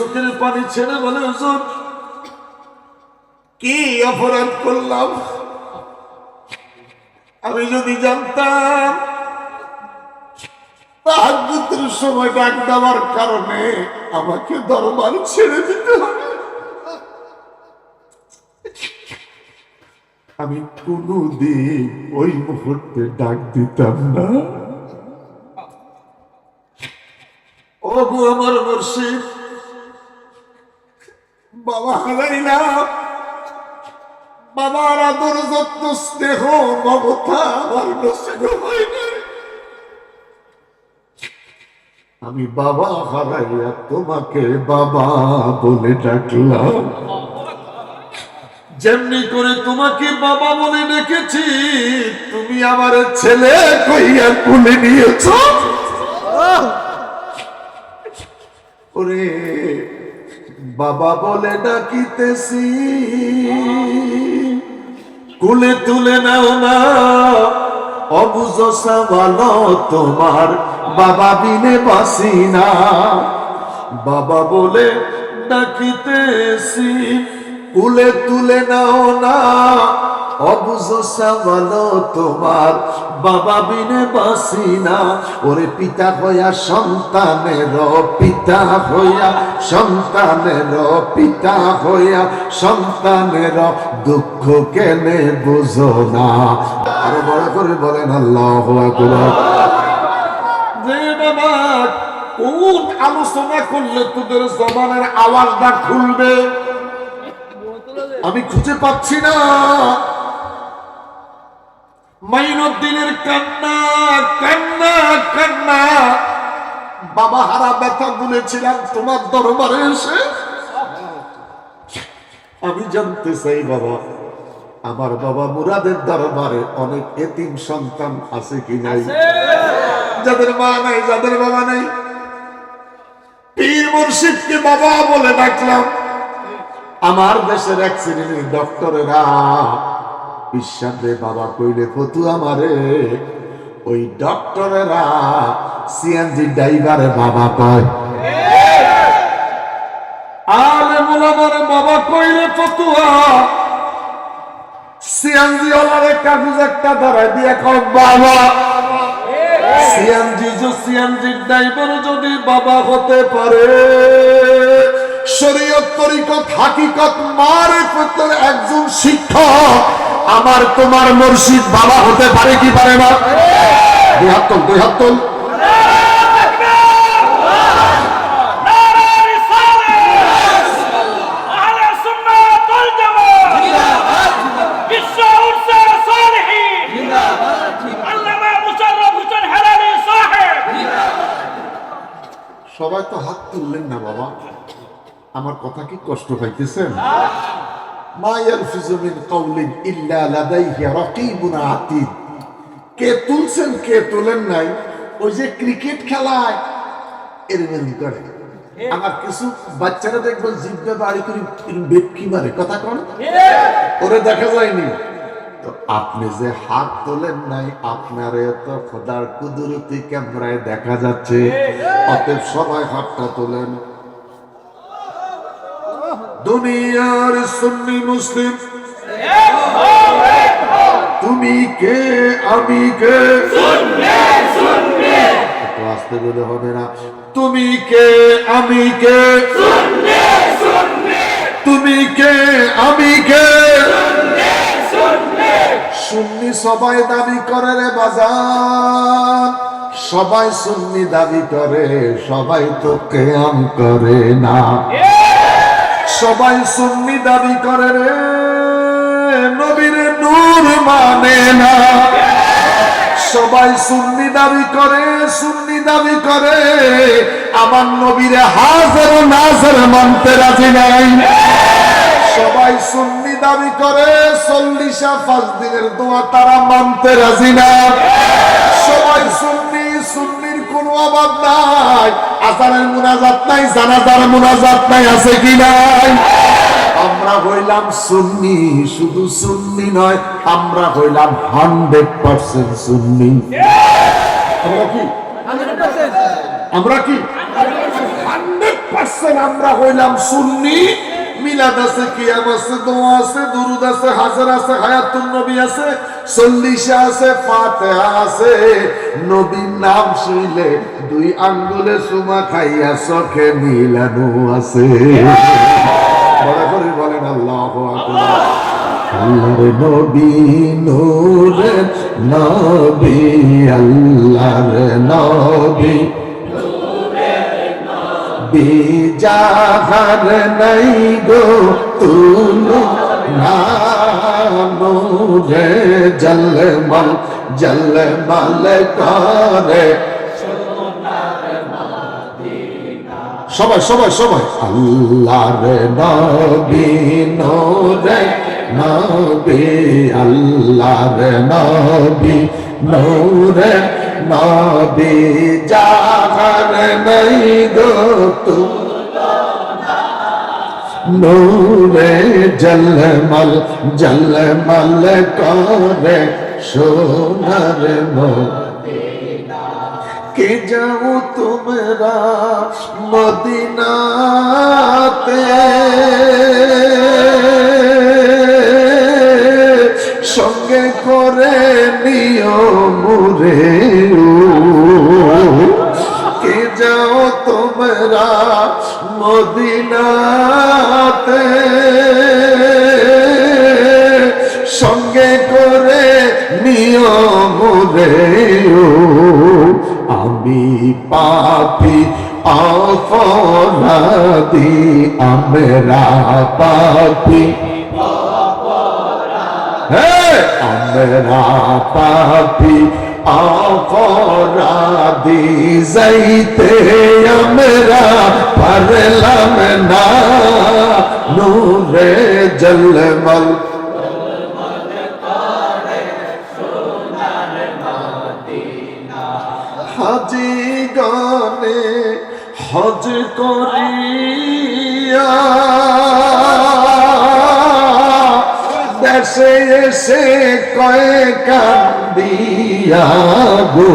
চোখের পানি ছেড়ে বলে, হুজুর কি অপরাধ করলাম? আমি যদি জানতাম তাহাজ্জুদের সময় ডাক দেওয়ার কারণে আমাকে দরবার ছেড়ে দিতে হবে, আমি কোনদিন ওই মুহূর্তে ডাক দিতাম না। ওগো আমার মুর্শিদ, বাবা হারাইলাম, বাবার আদর যত্ন স্নেহ মমতা আমার নসিব হয়নি। আমি বাবা হারাইয়া তোমাকে বাবা বলে ডাকলাম, যেমনি করে তোমাকে বাবা বলে ডেকেছি তুমি আমার ছেলে কইয়া কোলে নিয়েছ। ওরে বাবা বলে ডাকিতেছি, কোলে তুলে নাও না, অবুঝ সাওয়ালো তোমার বাবা বিনে বাসি না। বাবা বলে ডাকিতেছি, কোলে তুলে নাও না, অবুঝ সাওয়ালো তোমার বাবা বিনে বাসি না। ওরে পিতা হইয়া সন্তানের পিতা হইয়া, সন্তানের পিতা হইয়া সন্তানের দুঃখ কেনে বুঝো না। আরো বড় করে বলেন আল্লাহু আকবার। যে বাবা কোন আলোচনা করলে তোদের জবানের আওয়াজটা খুলবে আমি খুঁজে পাচ্ছি না। মাইনুদ্দিনের কান্না কান্না কান্না, বাবা হারা ব্যথা বলেছিলাম তোমার দরবারে এসে। আমি জানতে চাই বাবা, আমার বাবা মুরাদের দরবারে অনেক এতিম সন্তান আছে কি নাই, যাদের মা নাই, যাদের বাবা নাই। পীর মুর্শিদকে বাবা বলে ডাকলাম। আমার দেশের এক শ্রেণীর ডক্টরেরা বিশ্বাসে বাবা কইলে ফতু আমারে, ওই ডক্টরেরা সিএনজি ড্রাইভারে বাবা কয়, আলেম ওলামারে বাবা কইলে ফতুয়া, সিএনজি ওলারে কাগজ একটা ধরাই দিয়ে কয় বাবা। সিএনজি ড্রাইভার যদি বাবা হতে পারে, শরীয়ত তরিকত হাকিকত মারিফতের একজন শিক্ষক আমার তোমার মুর্শিদ বাবা হতে পারে কি পারে না? দুই হাত তোল, দুই হাত তোল। সবাই তো হাত তুললেন না বাবা, আমার কথা কি কষ্ট পাইতেছেন? মা ইয়ালফিজু মিন কাওলিন ইল্লা লাদাইহি রাকীবুন আতীদ। কে তুলছেন কে তোলেন নাই, ওই যে ক্রিকেট খেলায় এরকম করে। আমার কিছু বাচ্চারা দেখবেন জিভে বাড়ি করে বেটকি মারে, কথা কোন ওরে দেখা যায়নি। তো আপনি যে হাত তোলেন নাই, আপনার এত খোদার কুদরতি ক্যামেরায় দেখা যাচ্ছে, অতএব সবাই হাতটা তোলেন। দুনিয়ার সুন্নি মুসলিম তুমি কে আমি কে, একটু আসতে বলে হবে না। তুমি কে আমি কে, তুমি কে আমি কে, সুন্নি সবাই দাবি করে রে বাজার, সবাই সুন্নি দাবি করে, সবাই তো কিয়াম করে না। সবাই সুন্নি দাবি করে রে, নবীর নূর মানে না। সবাই সুন্নি দাবি করে, সুন্নি দাবি করে, আমার নবীর হাজার নাজার মানতে রাজি নাই। সবাই সুন্নি দাবি করে, 40 5 দিনের দোয়া তারা মানতে রাজি না। সবাই সুন্নি, সুন্নির কোনো অভাব নাই, আজানের মুনাজাত নাই, জানাজার মুনাজাত নাই, আছে কি নাই? আমরা হইলাম সুন্নি, শুধু সুন্নি নয়, আমরা হইলাম 100% সুন্নি। আমরা কি 100% 100% আমরা হইলাম সুন্নি। মিলাদ আছে, কিয়াম আছে, দোয়া আছে, দুরুদ আছে, হাজার আছে, হায়াতুন নবী আছে, 40 আছে, ফাতিহা আছে। নবীর নাম শুনলে 2 আঙ্গুলে চুমা খাইয়া চোখে মিলানো আছে। বড় করে বলেন আল্লাহু আকবার। আল্লাহর নবী নূরের নবী, আল্লাহর নবী বিজাহার নাই গো তুলো নূরে জলমল জলমল করে। সবাই সবাই সবাই আল্লাহর নবী নূরে নবী, আল্লাহর নবী নূরে নবী জাহার নাই গো তুলনা, নূরে জলমল জলমল করে সোনার মদিনা। কে যাও তোমরা মদিনাতে, সঙ্গে করে নিও মুরে। কে যাও তোমরা মদিনাতে, সঙ্গে করে নিও মুরে। আমি পাপী অপরাধী, আমরা পাপী, আমরা পাপী অপরাধী, যাইতে আমরা পারলাম না নূরে জলমল। হাজি গানে হজ করিয়া দেশে এসে কয়ে কান্দিয়া গো।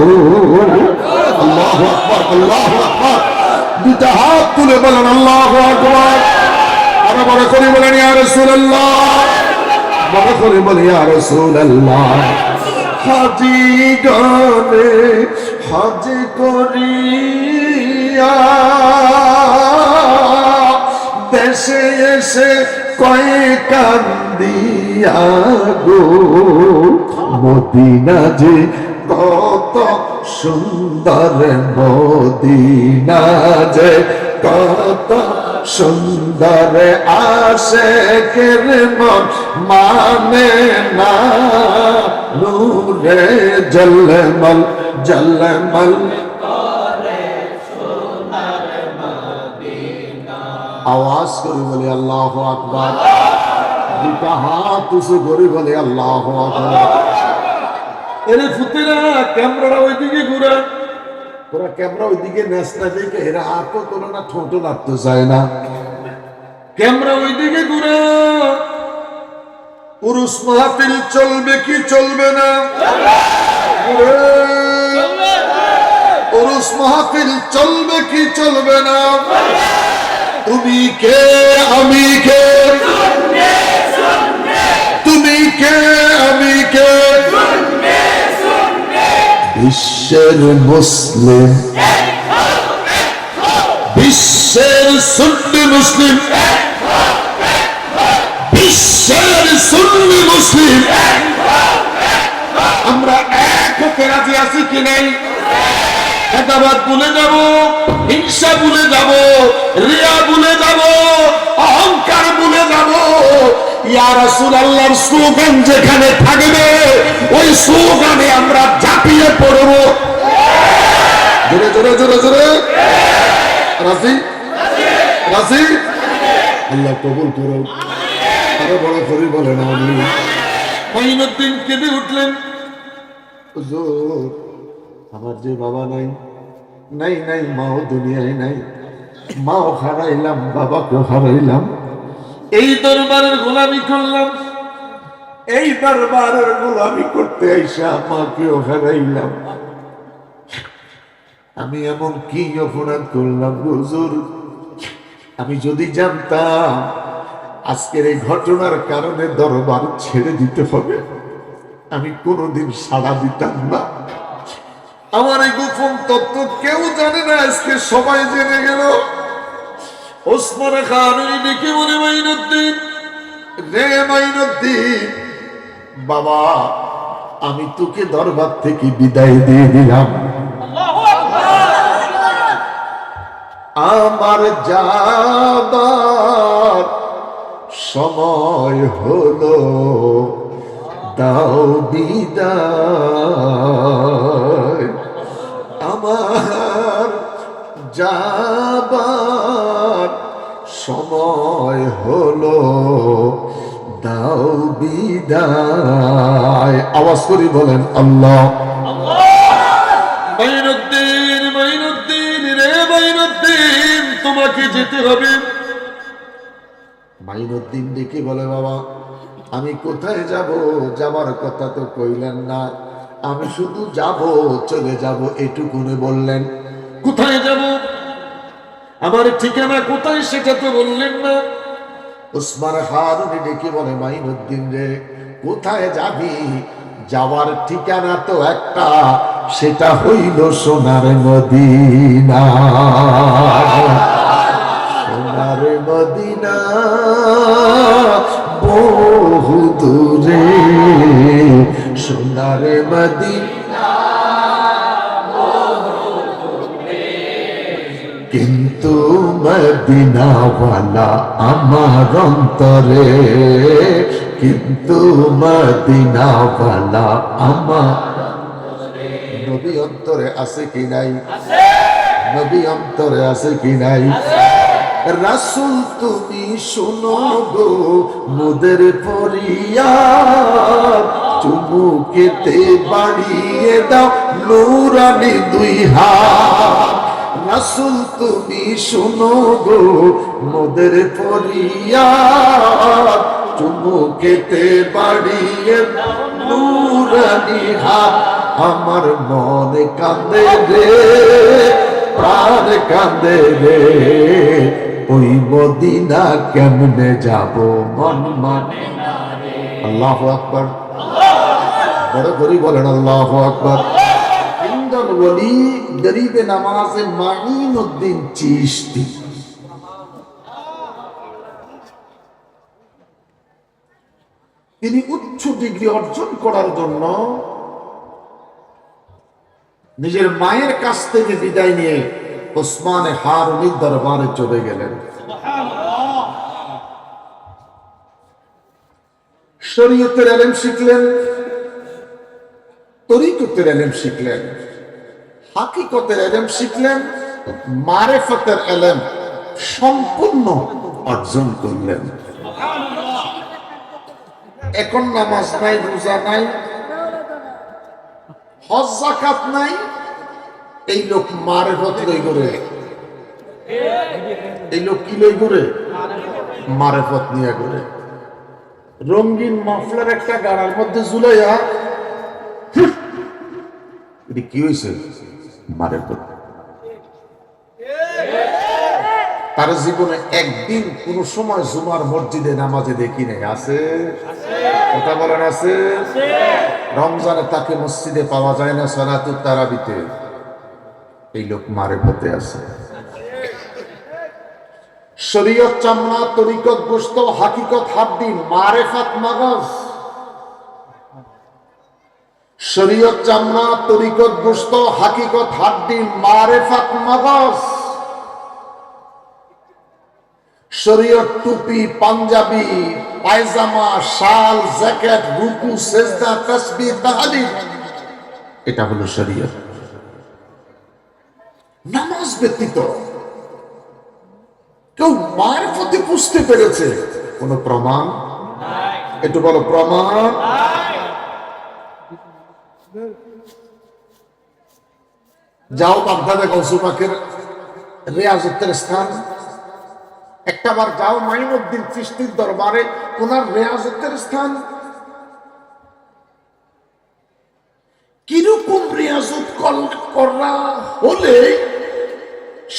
আল্লাহু আকবার, আল্লাহু আকবার। 2টা হাত তুলে বলেন আল্লাহু আকবার। আরো বড় করে বলেন ইয়া রাসূলুল্লাহ, বড় করে বলি ইয়া রাসূলুল্লাহ। হাজি গানে হজ করিয়া দেশে এসে কয়ে কান্দিয়া গো। মদিনা যে কত সুন্দর, মদিনা যে কত সুন্দর, আশিকের মন মানে না নূরে জলমল জলমল করে সোনার মদিনা। আওয়াজ করে বলি আল্লাহু আকবার। 2টা হাত উঁচু করে বলি আল্লাহু আকবার। এরে ফুতেরা ক্যামেরাটা ওইদিকে ঘুরা, তোরা ক্যামেরা ওইদিকে নেসটা দেখে এরা হাতও তোলা না, ঠোঁটও নাড়তে চায় না। ক্যামেরা ওইদিকে ঘুরা। পুরুষ মাহফিল চলবে কি চলবে না? পুরুষ মাহফিল চলবে কি চলবে না? তুমি কে আমি কে, তুমি কে আমি কে, বিশ্বের মুসলিম, বিশ্বের সুন্নি মুসলিম, বিশ্বের সুন্নি মুসলিম, আমরা এক হতে রাজি আছি কি নাই? হেদাবাদ ভুলে যাব, হিংসা ভুলে যাব, রিয়া ভুলে যাব, অহংকার ভুলে যাব। ইয়া রাসূলুল্লাহর স্লোগান যেখানে থাকবে ওই স্লোগানে আমরা ঝাঁপিয়ে পড়ব। জোরে জোরে জোরে জোরে রাজি রাজি। আল্লাহ কবুল করুন। আরো বড় করে বলেন আমিন। মঈনুদ্দিন কেঁদে উঠলেন, হুজুর আমার যে বাবা নাই, নাই নাই মাও দুনিয়ায় নাই, মাও হারাইলাম, বাবাকেও হারাইলাম, এই দরবারের গোলামি করলাম, এই দরবারের গোলামি করতে আইসা মাকেও হারাইলাম। আমি এমন কি অপরাধ করলাম হুজুর আমি যদি জানতাম আজকের এই ঘটনার কারণে দরবার ছেড়ে দিতে হবে, আমি কোনোদিন সাড়া দিতাম না। আমার এই গোপন তত্ত্ব কেউ জানে না, আজকে সবাই জেনে গেল। ওসমান খান ডেকে বলে, মাইনুদ্দিন রে মাইনুদ্দিন, বাবা আমি তোকে দরবার থেকে বিদায় দিয়ে দিলাম, আমার যাবার সময় হলো, দাও বিদায়, আমার যাবার সময় হলো, দাও বিদায়। আওয়াজ করি বলেন আল্লাহ। মাইনুদ্দিন, মাইনুদ্দিন রে মাইনুদ্দিন, তোমাকে যেতে হবে। মাইনুদ্দিন ডেকে বলে, বাবা আমি কোথায় যাব? যাবার কথা তো কইলেন না, আমি শুধু যাব, চলে যাব এটুকুনে বললেন। কোথায় যাব? আমার ঠিকানা কোথায় সেটা তো বললেন না। ওসমান হারুনি ডেকে বলে, মাইনুদ্দিন রে কোথায় যাবি? যাওয়ার ঠিকানা তো একটা, সেটা হইল সোনার মদিনা। সোনার মদিনা বহু দূরে, সোনার মদিনা কিন্তু মদিনাওয়ালা আমার অন্তরে, কিন্তু মদিনাওয়ালা আমার নবী অন্তরে আছে কি নাই? নবী অন্তরে আছে কি নাই? রাসূল তুমি শোনো গো মোদের ফরিয়াদ, চুমুকেতে বাড়িয়ে দাও নূরানি দুই হাত। রাসূল তুমি শোনো গো মোদের ফরিয়াদ, চুমুকেতে বাড়িয়ে দাও নূরানি হাত। আমার মন কাঁদে রে, প্রাণ কাঁদে রে, ওই মদিনা কেমনে যাব মন মানে না রে। আল্লাহু আকবার, বড় করে বলেন আল্লাহু আকবার। ইন্দল ওলি গরিবে নামাজে মাইনুদ্দিন চিশতি, তিনি উচ্চ ডিগ্রি অর্জন করার জন্য নিজের মায়ের কাছ থেকে বিদায় নিয়ে ওসমানে হারুনির দরবারে চলে গেলেন। শরীয়তের ইলম শিখলেন, তরিকতের ইলম শিখলেন, হাকিকতের ইলম শিখলেন, মারিফতের ইলম সম্পূর্ণ অর্জন করলেন। এখন নামাজ নাই, রোজা নাই, হজ যাকাত নাই, এই লোক মারিফত লই করে, এই লোক কি লই করে? মারিফত নিয়ে করে। রঙিন মাফলার একটা গাড়ার মধ্যে ঝুলাইয়া, এটা কি হয়েছে? মারিফত। তার জীবনে একদিন কোন সময় জুমার মসজিদে নামাজে দেখি নাই। আছে? কথা বলেন আছে? রমজানে তাকে মসজিদে পাওয়া যায় না, সালাতুত তারাবিতে। এই লোক মারিফতে আছে। শরীয়ত চামড়া, তরিকত গোশত, হাকিকত হাড্ডি, মারিফত মগজ। শরীয়ত চামড়া, তরিকত গোশত, হাকিকত হাড্ডি, মারিফত মগজ। শরীয়ত টুপি, পাঞ্জাবি, পায়জামা, শাল, জ্যাকেট, রুকু, সেজদা, তাসবিহ, তাহলিল, এটা হলো শরীয়ত। নামাজ ব্যতীত কেউ মারিফতে বুঝতে পেরেছে কোন প্রমাণ? একটু বলো প্রমাণ। যাও বাগদাদে গৌসে পাকের রিয়াজতের স্থান, একটাবার যাও মাইনুদ্দিন চিশতির দরবারে, ওনার রিয়াজতের স্থান। কিরকম রিয়াজত করা হলে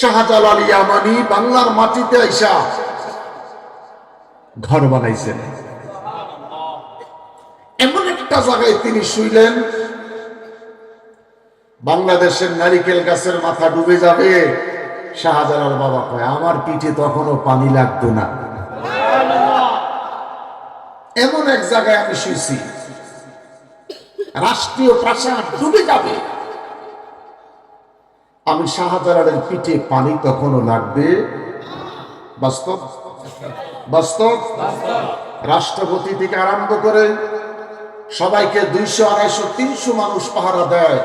শাহজালাল ইয়ামানি বাংলার মাটিতে আইসা ঘর বানাইছেন। এমন একটা জায়গায় তিনি শুইলেন, বাংলাদেশের নারিকেল গাছের মাথা ডুবে যাবে। শাহজালাল বাবা কয়, আমার পিঠে তখনও পানি লাগতো না, এমন এক জায়গায় আমি শুয়েছি, রাষ্ট্রীয় প্রাসাদ ডুবে যাবে, আমি শাহজালালের পিঠে পানি তখনও লাগবে। বাস্তব বাস্তব। রাষ্ট্রপতি থেকে আরম্ভ করে সবাইকে 200, 250, 300 মানুষ পাহারা দেয়।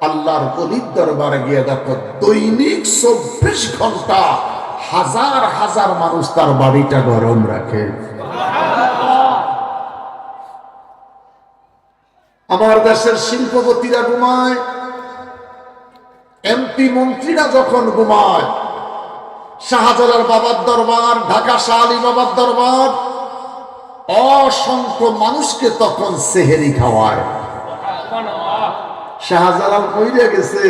আল্লাহর ওলির দরবারে গিয়ে দেখো দৈনিক 24 ঘন্টা হাজার হাজার মানুষ তার বাড়িটা গরম রাখে। আমার দেশের শিল্পপতিরা ঘুমায়, এমপি মন্ত্রীরা যখন ঘুমায়, শাহজালাল বাবার দরবার, ঢাকা শাহ আলী বাবার দরবার অসংখ্য মানুষকে তখন সেহেরি খাওয়ায়। শাহজালাল কইরে গেছে,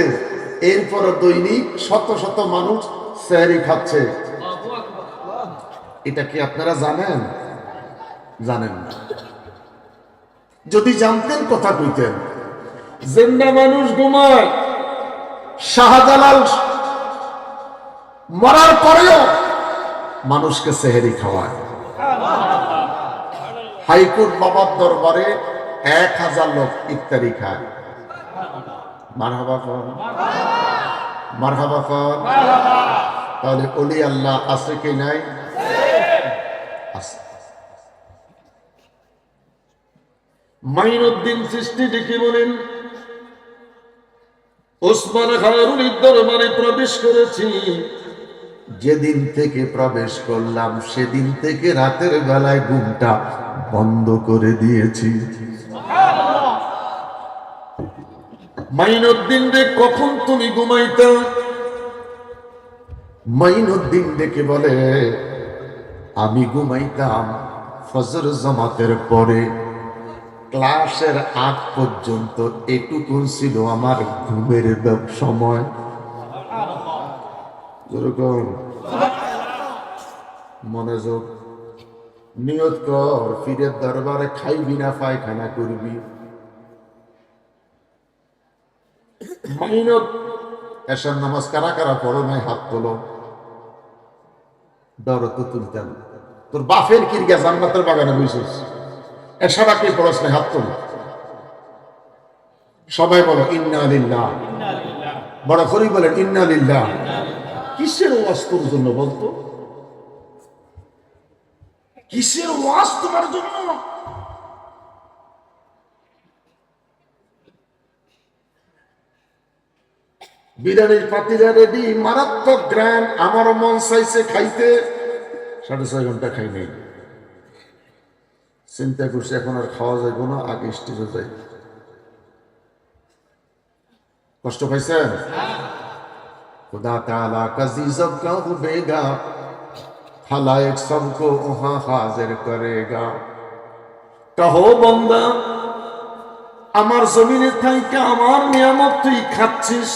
এরপর দৈনিক শত শত মানুষ সেহেরি খাচ্ছে। এটা কি আপনারা জানেন? জানেন না। যদি জানতেন কথা কইতেন। জিন্দা মানুষ ঘুমায়, শাহজালাল মরার পরেও মানুষকে সেহেরি খাওয়ায়। হাইকোর্ট বাবার দরবারে 1000 লোক ইফতারি খায়। মারহাবা কর, মারহাবা কর। তাহলে ওলি আল্লাহ আছে কি নাই? আছে। মাইনুদ্দিন চিশতি ডেকে বলেন, ওসমান খারুনির দরবারে প্রবেশ করেছি, যেদিন থেকে প্রবেশ করলাম সেদিন থেকে রাতের বেলায় ঘুমটা বন্ধ করে দিয়েছি। মাইনুদ্দিন রে, কখন তুমি ঘুমাইতা? মাইনুদ্দিন ডেকে বলে, আমি ঘুমাইতাম ফজর জামাতের পরে, ক্লাসের আগ পর্যন্ত এটুকু ছিল আমার ঘুমের সময়। মনোযোগ, নিয়ত কর, ফিরের দরবারে খাইবি না পায়খানা করবি। মাইনত এসার নামাজ কারা কারা পড়ো নাই? হাত তোলো। দর তো তুলতাম, তোর বাফের কিরগা জান্নাতের বাগানে বসেছিস, এসারা কে পড়াস নাই? হাত তোলো। সবাই বলো ইন্না লিল্লাহ। বড় করি বলেন ইন্না লিল্লাহ। কিসের ওয়াজ তোর জন্য বলতো? কিসের ওয়াজ তোমার জন্য? বিরিয়ানির পাতিলা রেডি, মারাত্মক গ্র্যান্ড। আমার মন চাইছে খাইতে, 6.5 ঘন্টা খাই নাই। চিন্তা করছি এখন আর খাওয়া যাইব না, আগে স্টেজে যাই। কষ্ট পাইছেন? खुदा ताला का जीज़ब का हुबेगा, खलाइक सबको वहां हाजिर करेगा। कहो बंदा, আমার জমিনে থাইকা আমার নিয়ামত তুই খাচ্ছিস।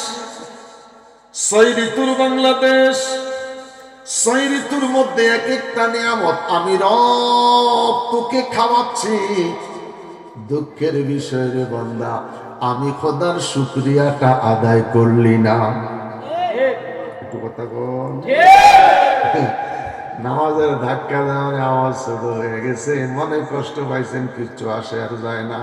6 ঋতুর বাংলাদেশ, 6 ঋতুর মধ্যে এক একটা নিয়ামত আমি রব তোকে খাওয়াচ্ছি। দুঃখের বিষয় রে বান্দা, আমি খোদার শুকরিয়াটা আদায় করলি না। একটু কথা বল। নামাজের ধাক্কা দেওয়ার আওয়াজ ছোট হয়ে গেছে, মনে কষ্ট পাইছেন, কিচ্ছু আসে আর যায় না।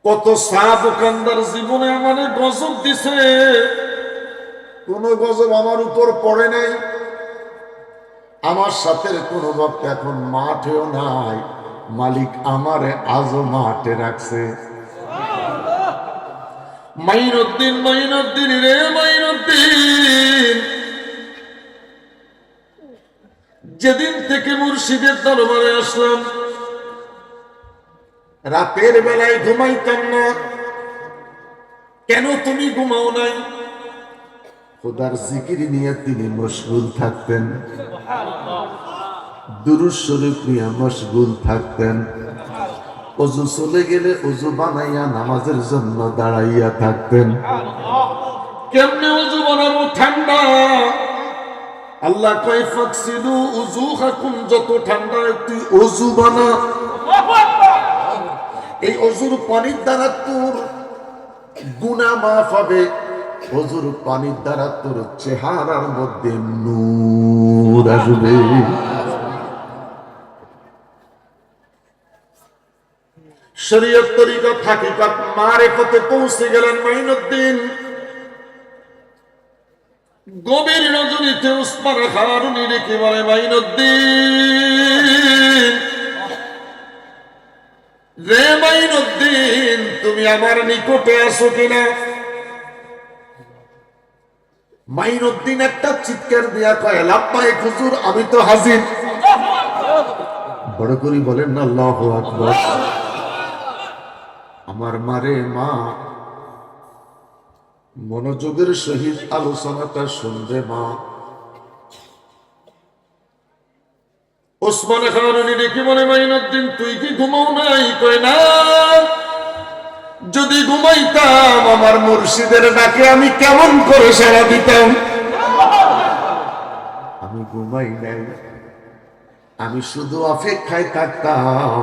কত চা দোকানদার জীবনে আমাদের গজব দিছে, কোন গজব আমার উপর পড়ে নাই। আমার সাথে কোন ভক্ত এখন মাঠেও নাই, মালিক আমারে আজও মাঠে রাখছে। মাইনুদ্দিন, মাইনুদ্দিন রে মাইনুদ্দিন, যেদিন থেকে মুর্শিদের দরবারে আসলাম, রাতের বেলায় ঘুমাইতাম না। কেন তুমি ঘুমাও নাই? খোদার জিকির নিয়ে তিনি মশগুল থাকতেন, দুরূদ শরীফ নিয়ে মশগুল থাকতেন। ওযু চলে গেলে ওযু বানাইয়া নামাজের জন্য দাঁড়াইয়া থাকতেন। কেমনে ওযু বানাবো? ঠান্ডা। আল্লাহ কয় ফাকসিলু উযুহাকুম, যত ঠান্ডা তুই ওযু বানা। এই ওযুর পানির দ্বারা তোর গুনাহ মাফ হবে। ওযুর পানির দ্বারা তোর চেহারার মধ্যে নূর আসবে। শরীয়ত তরিকত হাকিকত মারিফতে পৌঁছে গেলেন মাইনুদ্দিন। গভীর রজনীতে উসমান হারুনি রেখে বলে, মাইনুদ্দিন রে, মাইনুদ্দিন তুমি আমার নিকটে আসো কিনা? মাইনুদ্দিন একটা চিৎকার দিয়া কয়, লাব্বাইক হুজুর, আমি তো হাজির। বড় করে বলেন না আল্লাহু আকবার। আমার মারে, মা মনোযোগের সহিত আলোচনাটা শুনবে মা। ওসমান হারুনি ডেকে বলে, মাইনুদ্দিন তুই কি ঘুমাও নাই? কয় না, যদি ঘুমাইতাম আমার মুর্শিদের ডাকে আমি কেমন করে সাড়া দিতাম। আমি ঘুমাই নাই, আমি শুধু অপেক্ষায় থাকতাম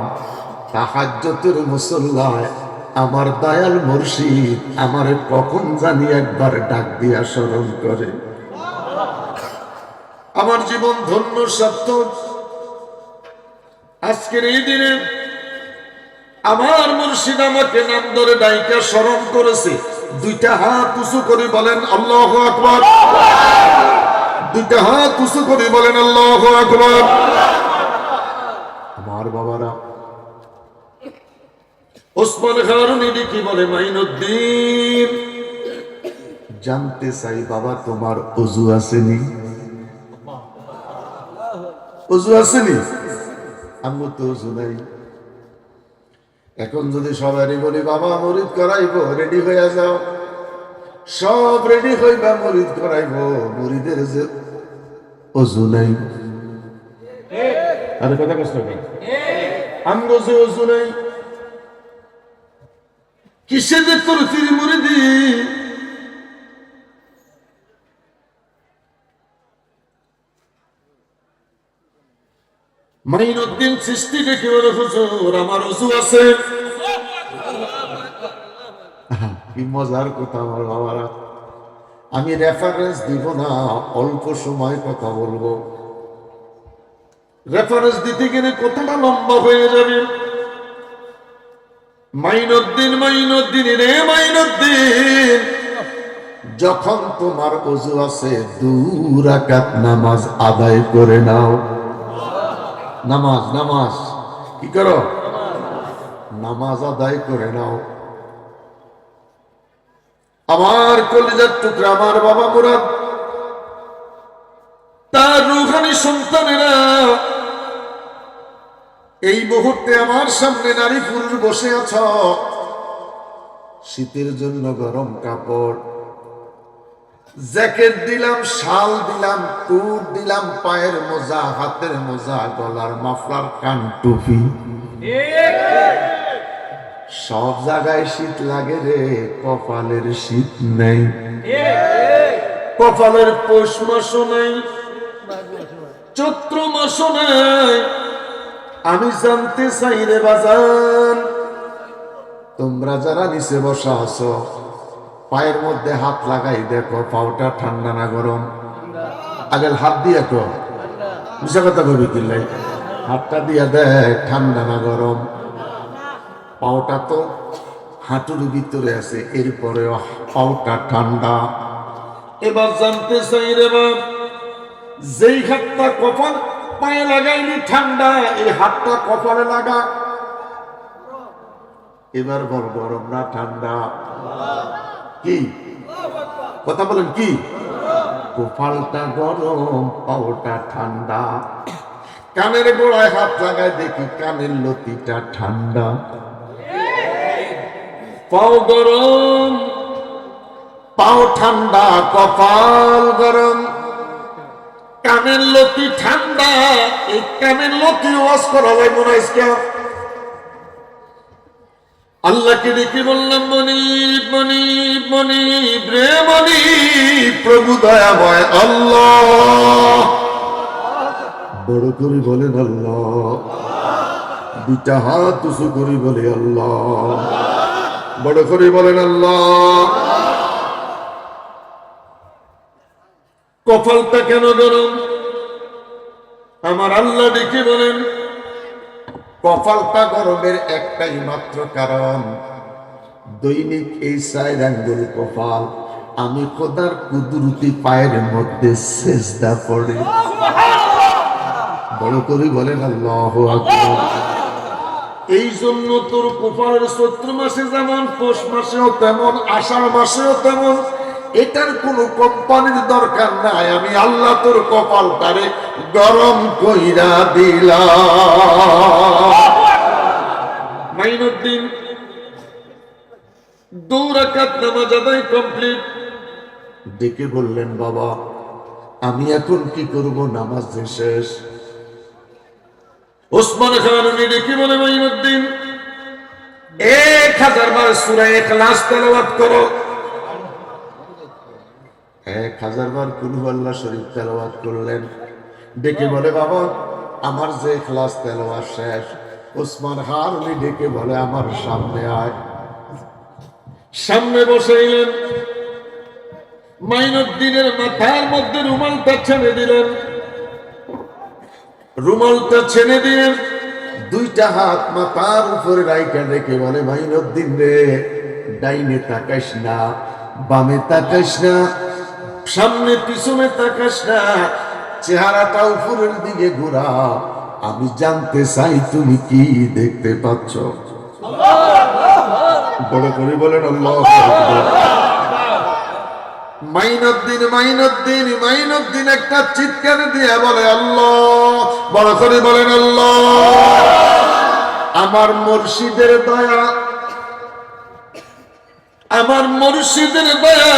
তাহাজ্জুদের মুসল্লায় আমার দয়াল মুর্শিদ আমারে কখন জানি একবার ডাক দিয়া স্মরণ করে। আমার জীবন ধন্য সত্য। আজকের এই দিনে আমার মুর্শিদ আমাকে নাম ধরে ডাইকা স্মরণ করেছে। দুইটা হাত উঁচু করে বলেন আল্লাহু আকবার। দুইটা হাত উঁচু করে বলেন আল্লাহু আকবার। আমার বাবারা, ওসমান হারুনি কি বলে, মাইনুদ্দিন জানতে চাই বাবা তোমার ওযু আসেনি? ওযু আসেনি? আমি তো ওযু নাই। এখন যদি সবারই বলি বাবা মুরিদ করাইবো, রেডি হইয়া যাও, সব রেডি হইবা মুরিদ করাইবো, মুরিদের যে ওযু নাই। আরে কথা কষ্ট নেই, আমগো যে ওযু নাই, কিসে যে তোর ফিরি মুরিদি? মাইনুদ্দিন চিশতি ডেকে বলে, হুজুর আমার ওযু আছে। কি মজার কথা আমার বাবারা। আমি রেফারেন্স দিব না, অল্প সময় কথা বলবো। রেফারেন্স দিতে গেলে কথাটা লম্বা হয়ে যাবে। মাইনুদ্দিন, মাইনুদ্দিন রে মাইনুদ্দিন, যখন তোমার ওযু আছে 2 রাকাত নামাজ আদায় করে নাও। নামাজ নামাজ কি করো? নামাজ আদায় করে নাও। আমার কলিজার টুকরা আমার বাবা মুরাদ, তার রূহানি সন্তানেরা, এই মুহূর্তে আমার সামনে নারী পুরুষ বসে আছ। শীতের জন্য গরম কাপড়, জ্যাকেট দিলাম, শাল দিলাম, টুট দিলাম, পায়ের মোজা, হাতের মোজা, গলার মাফলার, কান টুপি, সব জায়গায় শীত লাগে রে, কপালের শীত নেই। কপালের পৌষ মাসও নাই, চৈত্র মাসও নাই। আমি জানতে চাই রে বাজান, তোমরা যারা নিচে বসা আছো, পায়ের মধ্যে হাত লাগাই দেখো পাওটা ঠান্ডা না গরম? আগে হাত দিয়ে তো মিশা কথা কবি কিনলাই, হাতটা দিয়া দেখ ঠান্ডা না গরম? পাওটা তো হাঁটুর ভিতরে আছে, এরপরে পাওটা ঠান্ডা। এবার জানতে চাই রে বাপ, যেই হাতটা কপাল পায়ে লাগাইনি ঠান্ডা, এই হাতটা কপালে লাগা, এবার বল গরম না ঠান্ডা? কি কথা বলেন? কি কপালটা গরম, পাওটা ঠান্ডা। কানের গোড়ায় হাত লাগায় দেখি কানের লতিটা ঠান্ডা। পাও গরম, পাও ঠান্ডা, কপাল গরম, কানের লতি ঠান্ডা। এই কানের লতি ওয়াজ করা যায় মনে হয়? আল্লাহকে দেখে বললাম, মনিব মনিব মনিব রে মনিব, প্রভু দয়াময় আল্লাহ। বড় করে বলেন আল্লাহ, দুইটা হাত উঁচু করে বলে আল্লাহ, বড় করে বলেন আল্লাহ। কপালটা কেন গরম? আমার আল্লাহ ডেকে বলেন, কপালটা গরমের একটাই মাত্র কারণ, দৈনিক এই 4 আঙ্গুল কপাল আমি খোদার কুদরতি পায়ের মধ্যে সেজদা পড়ে। বড় করে বলেন আল্লাহু আকবার। এই জন্য তোর কপালের চৈত্র মাসে যেমন, পৌষ মাসেও তেমন, আষাঢ় মাসেও তেমন, এটার কোনো কোম্পানির দরকার নাই। আমি আল্লাহ তোর কপালটারে গরম কইরা দিলাম। মাইনুদ্দিন 2 রাকাত নামাজ আদায় কমপ্লিট। ডেকে বললেন, বাবা আমি এখন কি করব, নামাজ যে শেষ। ওসমান খান উনি ডেকে বলে, মাইনুদ্দিন 1000 বার সূরা ইখলাস তেলাওয়াত করো। 1000 বার কুল আল্লাহ শরীফ তেলাওয়াত করলেন। ডেকে বলে, বাবা আমার যে ইখলাস তেলাওয়াত শেষ। ওসমান খান উনি ডেকে বলে, আমার সামনে আয়। সামনে বসাইলেন। মাইনুদ্দিনের মাথার মধ্যে রুমালটা ছেড়ে দিলেন। রুমালটা ছেড়ে দিলেন, দুইটা হাত মাথার উপরে রাইখা ডেকে বলে, মাইনুদ্দিন রে, ডাইনে তাকাইস না, বামে তাকাইস না, সামনে পিছনে তাকাস না, চেহারাটা উপরের দিকে ঘোরা। আমি জানতে চাই তুমি কি দেখতে পাচ্ছ। বড় করে বলেন আল্লাহু আকবার। মাইনুদ্দিন মাইনুদ্দিন মাইনুদ্দিন একটা চিৎকার দিয়ে বলে, আল্লাহ। বড় করে বলেন আল্লাহ। আমার মুর্শিদের দয়া, আমার মুর্শিদের দয়া,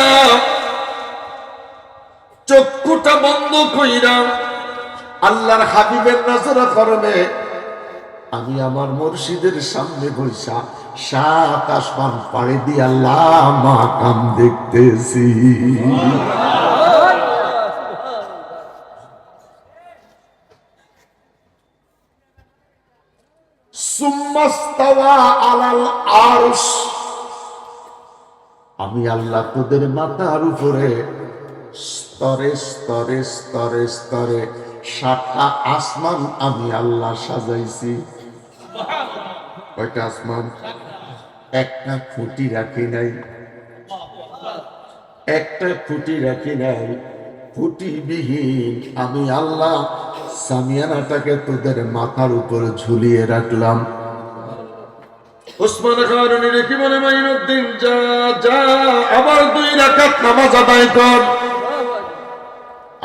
চক্ষুটা বন্ধ কইরা আল্লাহর হাবিবের নজরে করবে। আমি আমার মুর্শিদের সামনে বইসা 7 আসমান পাড়ি দিয়ে আল্লাহ মাকাম দেখতেছি। সুম্মাস্তাওয়া আলাল আরশ, আমি আল্লাহ তোদের মাথার উপরে স্তরে স্তরে স্তরে স্তরে 7টা আসমান আমি আল্লাহ সাজাইছি। কয়টা আসমান? একটা খুঁটি রাখি নাই, একটা খুঁটি রাখি নাই। খুঁটিবিহীন আমি আল্লাহ সামিয়ানাটাকে তোদের মাথার উপরে ঝুলিয়ে রাখলাম। ওসমান খান রেখে বলে, মাইনুদ্দিন যা যা, আবার 2 রাকাত নামাজ আদায় কর।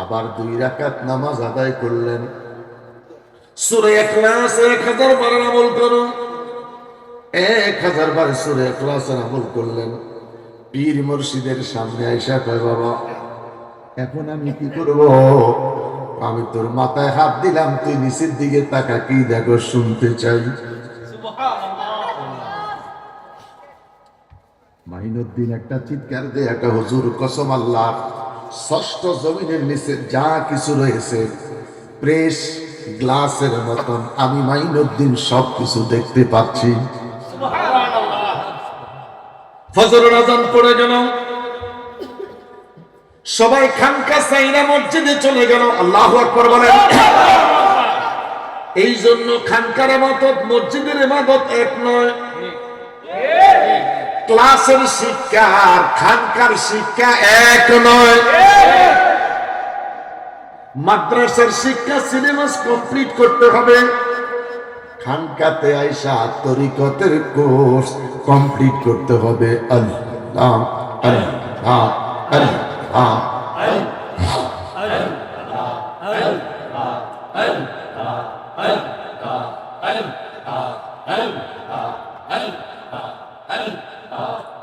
আবার 2 রাকাত নামাজ আদায় করলেন। সূরা ইখলাস 1000 বার আমল করো। 1000 বার সূরা ইখলাসের আমল করলেন। পীর মুর্শিদের সামনে আইসা কয়, বাবা এখন আমি কি করব? আমি তোর মাথায় হাত দিলাম, তুই নিচের দিকে তাকা, কি দেখো শুনতে চাই। মাইনুদ্দিন একটা চিৎকার দিয়ে একটা, হুজুর কসম আল্লাহ, 6ষ্ঠ জমিনের নিচে যা কিছু রয়েছে প্রেস গ্লাসের মতন আমি মাইনুদ্দিন সব কিছু দেখতে পাচ্ছি। ফজরের আযান পড়ে গেল, সবাই খানকা সাইরা মসজিদে চলে গেল। আল্লাহু আকবার বলেন। এই জন্য খানকার ইবাদত মসজিদের ইবাদত এক নয়। ক্লাসের শিক্ষা আর খানকার শিক্ষা এক নয়। মাদ্রাসার শিক্ষা সিলেবাস কমপ্লিট করতে হবে, খানকাতে আইসা তরিকতের কোর্স কমপ্লিট করতে হবে। আল্লাহ আল্লাহ আল্লাহ।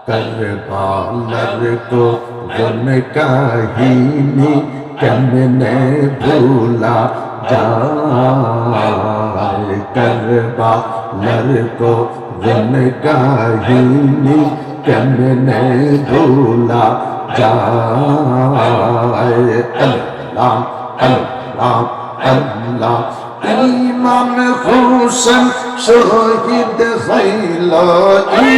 करबालर को गम काहिनी केमने भूला जाए। करबालर को পুরন কাহিনী কেমনে ভোলা যায়। আল্লাহ আল্লাহ আল্লাহ। ইমাম হোসেন শহীদ হইল,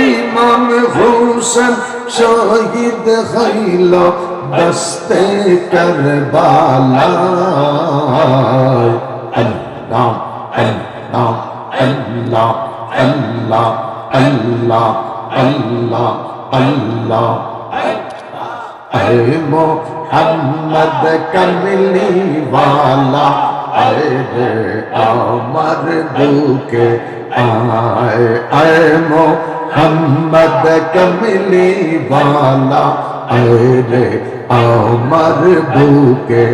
ইমাম হোসেন শহীদ হইল দস্তে কারবালায়। আল্লাহ আল্লাহ আল্লাহ আল্লাহ আল্লাহ আল্লাহ আল্লাহ। আয়ে মোহাম্মদ কামলি ওয়ালা আয়ে রে আমার বুকে আয়ে। আয়ে মোহাম্মদ কামলি ওয়ালা আয়ে রে আমার বুকে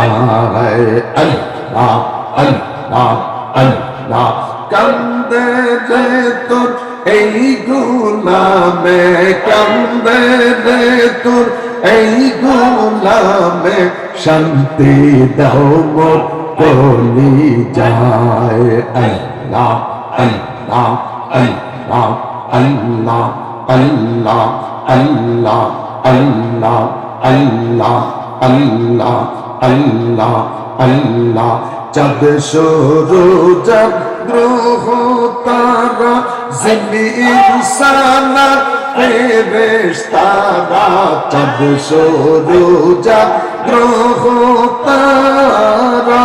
আয়ে। আল্লাহ আল্লাহ আল্লাহ। কান্দে রে তোর এই গোলামে, কান্দে রে তোর এই গোলামে, শান্তি দাও মোর কলি যায়। আল্লাহ আল্লাহ আল্লাহ আল্লাহ আল্লাহ আল্লাহ আল্লাহ আল্লাহ আল্লাহ আল্লাহ আল্লাহ। চাঁদ সূরজ গ্রহ তারা জিনি ইনসানা ফেরেশতারা, চাঁদ সূরজ গ্রহ তারা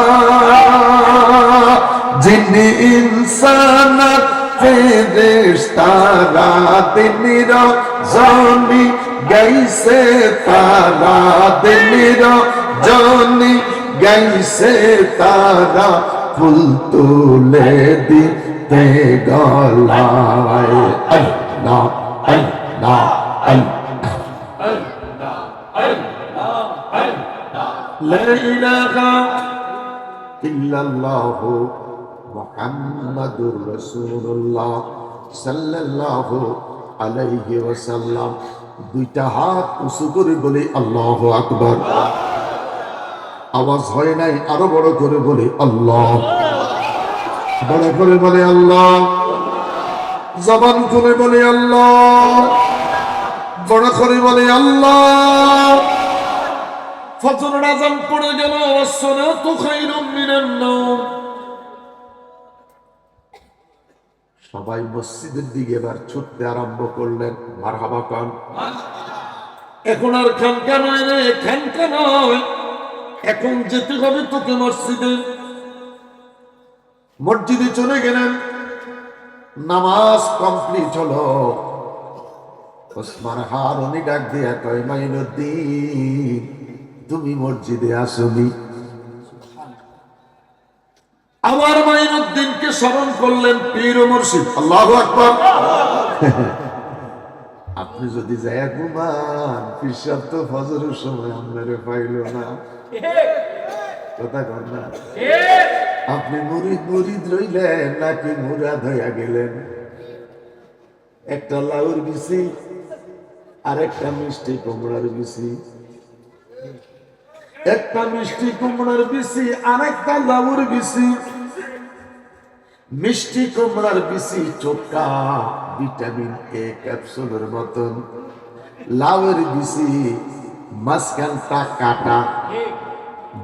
জিনি ইনসানা ফেরেশতারা, দিন রজনী গাইছে তারা, দিন রজনী গাইছে তারা, ফুল তুলে দিতে গলায়। আল্লাহ আল্লাহ লা ইলাহা ইল্লাল্লাহু মুহাম্মাদুর রাসূলুল্লাহ সাল্লাল্লাহু আলাইহি ওয়াসাল্লাম। দুইটা হাত উঁচু করে বলি আল্লাহু আকবার। আওয়াজ হয় নাই, আরো বড় করে বলি আল্লাহ। বড় করে বলে আল্লাহ, জবান খুলে বলে আল্লাহ, বড় করে বলে আল্লাহ। ফজরের আযান পড়ে গেল, আসসালাতু খায়রুম মিনান নাওম। সবাই মসজিদের দিকে এবার ছুটতে আরম্ভ করলেন। মারহাবা কান। এখন আর খানকা নয় রে, খানকা নয়, এখন যেতে হবে তোকে মসজিদে। মসজিদে চলে গেলেন, নামাজ কমপ্লিট হলো। ওসমান হারুনি ডাক দিয়া কয়, মাইনুদ্দিন তুমি মসজিদে আসনি। আবার মাইনুদ্দিনকে স্মরণ করলেন, পীর ও মুর্শিদ। আল্লাহু আকবার। আপনি যদি যায় ঘুমান, পীর সাহেব তো ফজরের সময় আপনারে পাইল না। কথা কর না। আপনি মুরিদ মুরিদ রইলেন নাকি মুরাদ হইয়া গেলেন? একটা লাউর বিচি আর একটা মিষ্টি কুমড়ার বিচি, একটা মিষ্টি কুমড়ার বিচি আর একটা লাউর বিচি। মিষ্টি কুমড়ার বিচি চোখা, ভিটামিন এ ক্যাপসুলের মতন। লাউয়ের বিচি মাঝখানটা কাটা,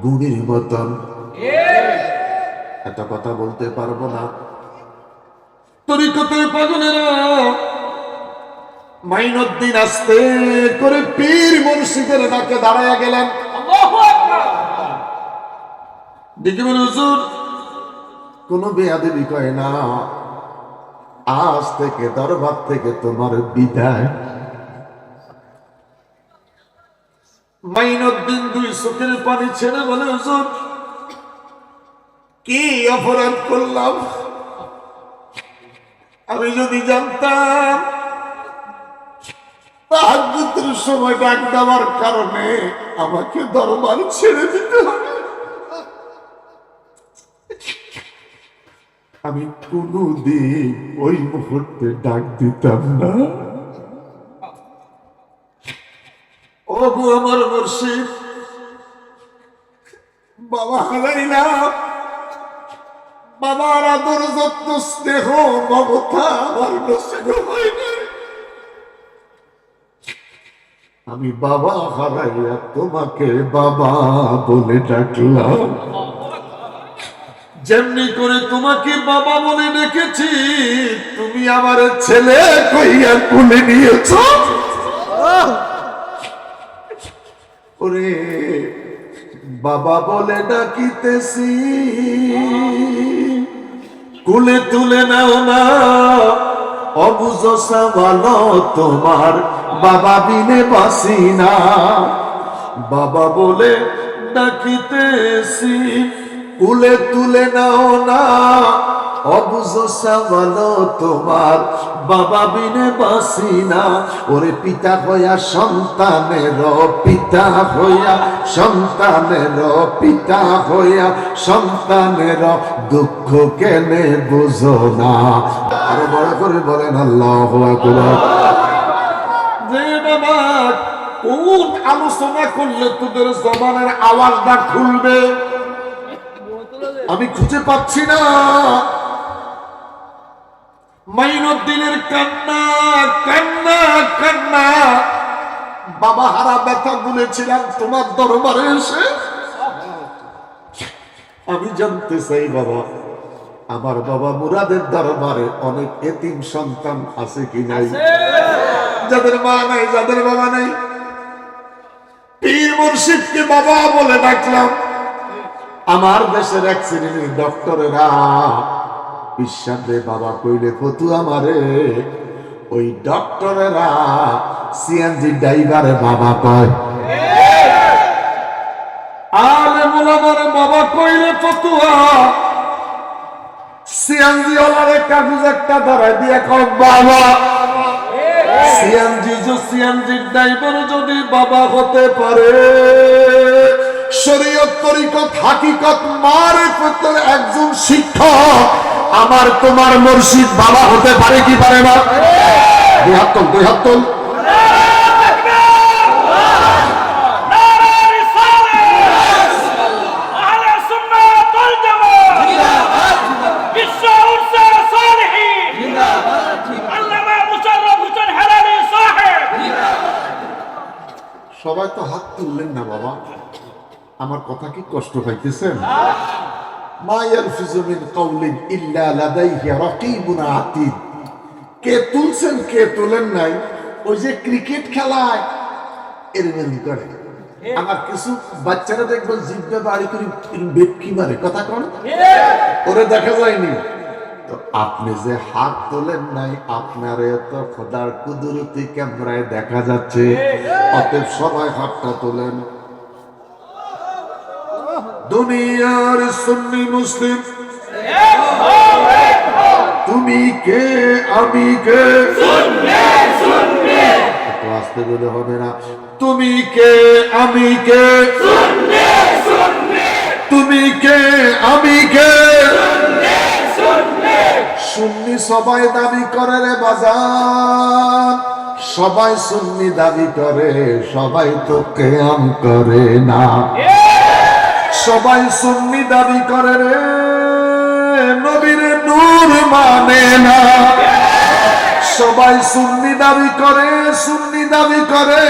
গুড়ির মতন। এত কথা বলতে পারবো না। তরিকতের পাগলেরা মাইনুদ্দিন আস্তে করে পীর মুর্শিদের ডাকে দাঁড়ায়া গেলেন। দেখি বলে, হুজুর কোন বেয়াদবি কয় না, আজ থেকে দরবার থেকে তোমার বিদায়। মাইনুদ্দিন দুই চোখের পানি ছেড়ে বলে, হুজুর কি অপরাধ করলাম? আমি যদি জানতাম তাহাজ্জুদের সময় ডাক দেওয়ার কারণে আমাকে দরবার ছেড়ে দিতে হবে, আমি কোনদিন ওই মুহূর্তে ডাক দিতাম না। ওগো আমার মুর্শিদ, বাবা হারাইলাম, বাবার আদর যত্ন স্নেহ মমতা আমার নসিব হয় না। আমি বাবা হারাইয়া তোমাকে বাবা বলে ডাকলাম, যেমনি করে তোমাকে বাবা বলে ডেকেছি তুমি আমার ছেলে কইয়া কোলে নিয়েছ। ওরে বাবা বলে ডাকিতেছি, কোলে তুলে নাও না, অবুঝ সাওয়ালো তোমার বাবা বিনে বাসি না। বাবা বলে ডাকিতেছি, কোলে তুলে নাও না, অবুঝ সাওয়ালো তোমার বাবা বিনে বাসি না। ওরে পিতা হইয়া সন্তানের পিতা হইয়া সন্তানের পিতা হইয়া সন্তানের দুঃখ কেনে বুঝো না। আরো বড় করে বলেন আল্লাহু আকবার। যে বাবা কোন আলোচনা করলে তোদের জবানের আওয়াজটা খুলবে আমি খুঁজে পাচ্ছি না। মাইনুদ্দিনের কান্না কান্না কান্না, বাবা হারা ব্যথা বলেছিলাম তোমার দরবারে এসে। আমি জানতে চাই বাবা, আমার বাবা মুরাদের দরবারে অনেক এতিম সন্তান আছে কি নাই, যাদের মা নাই, যাদের বাবা নাই। পীর মুর্শিদকে বাবা বলে ডাকলাম। আমার দেশের এক শ্রেণীর ডক্টরেরা বিশ্বাসে বাবা কইলে ফতু আমারে, ওই ডক্টরেরা সিএনজি ড্রাইভারে বাবা কয়, আলেম ওলামারে বাবা কইলে ফতুয়া, সিএনজি ওলারে কাগজ একটা ধরায় দিয়ে কয় বাবা। সিএনজি ড্রাইভার যদি বাবা হতে পারে, শরীয়ত তরিকত হাকিকত মারিফতের একজন শিক্ষক আমার তোমার মুর্শিদ বাবা হতে পারে কি পারে না? দুই হাত তোল, দুই হাত তোল। সবাই তো হাত তুললেন না বাবা, আমার কথা কি কষ্ট পাইতেছেন? মা ইয়ালফিজু মিন কাওলিন ইল্লা লাদাইহি রাকিবুন আতীদ। কে তুলছেন কে তুলেন নাই, ওই যে ক্রিকেট খেলায় এরকম করে। আমার কিছু বাচ্চারা দেখবেন জিভে বাড়ি করে বেটকি মারে, কথা কোন ওরে দেখা যায়নি। তো আপনি যে হাত তোলেন নাই, আপনার এত খোদার কুদরতি ক্যামেরায় দেখা যাচ্ছে, অতএব সবাই হাতটা তোলেন। দুনিয়ার সুন্নি মুসলিম তুমি কে আমি কে, একটু আস্তে বলে হবে না। তুমি কে আমি কে, তুমি কে আমি কে, সুন্নি সবাই দাবি করে রে বাজার, সবাই সুন্নি দাবি করে, সবাই তো কিয়াম করে না। সবাই সুন্নি দাবি করে রে, নবীর নূর মানে না। সবাই সুন্নি দাবি করে, সুন্নি দাবি করে,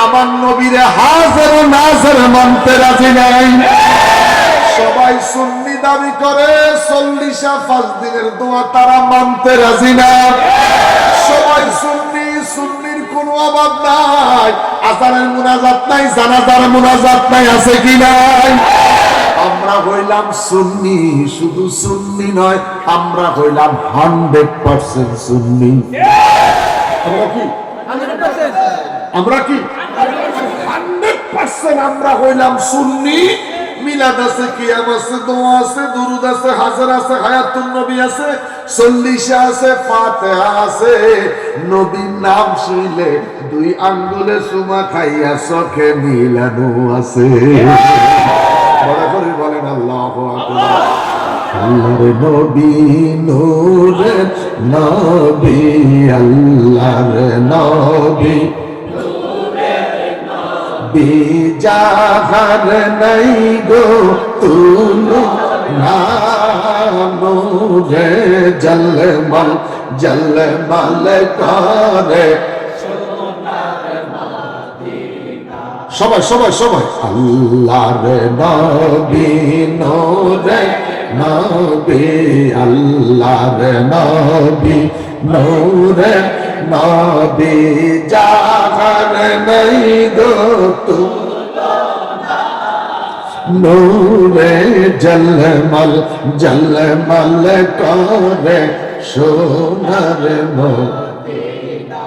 আমার নবীরে হাজার নাজার মানতে রাজি নাই। সবাই সুন্নি দাবি করে, 40 5 দিনের দোয়া তারা মানতে রাজি না। সবাই সুন্নি, সুন্নির কোনো অভাব নাই, আজানের মুনাজাত নাই, জানাজার মুনাজাত নাই, আছে কি নাই? আমরা হইলাম সুন্নি, শুধু সুন্নি নয়, আমরা হইলাম 100% সুন্নি। আমরা কি 100% আমরা হইলাম সুন্নি। মিলাদ আছে, কিয়াম আছে, দোয়া আছে, দুরুদ আছে, হাজার আছে, হায়াতুন নবী আছে, 40 আছে, ফাতিহা আছে। নবীর নাম শুইলে 2 আঙ্গুলে চুমা খাইয়া চোখে মিলানো আছে। বড় করে বলেন আল্লাহু আকবার। আল্লাহর নবী নূরের নবী, আল্লাহর নবী বিজাহার নাই গো তুলনা নূরে জলমল জলমল করে সবাই সবাই সবাই আল্লাহর নবী নূরে নবী আল্লাহর নবী নূরে নবী জাহার নাই গো নূরে জলমল জলমল করে সোনার মদিনা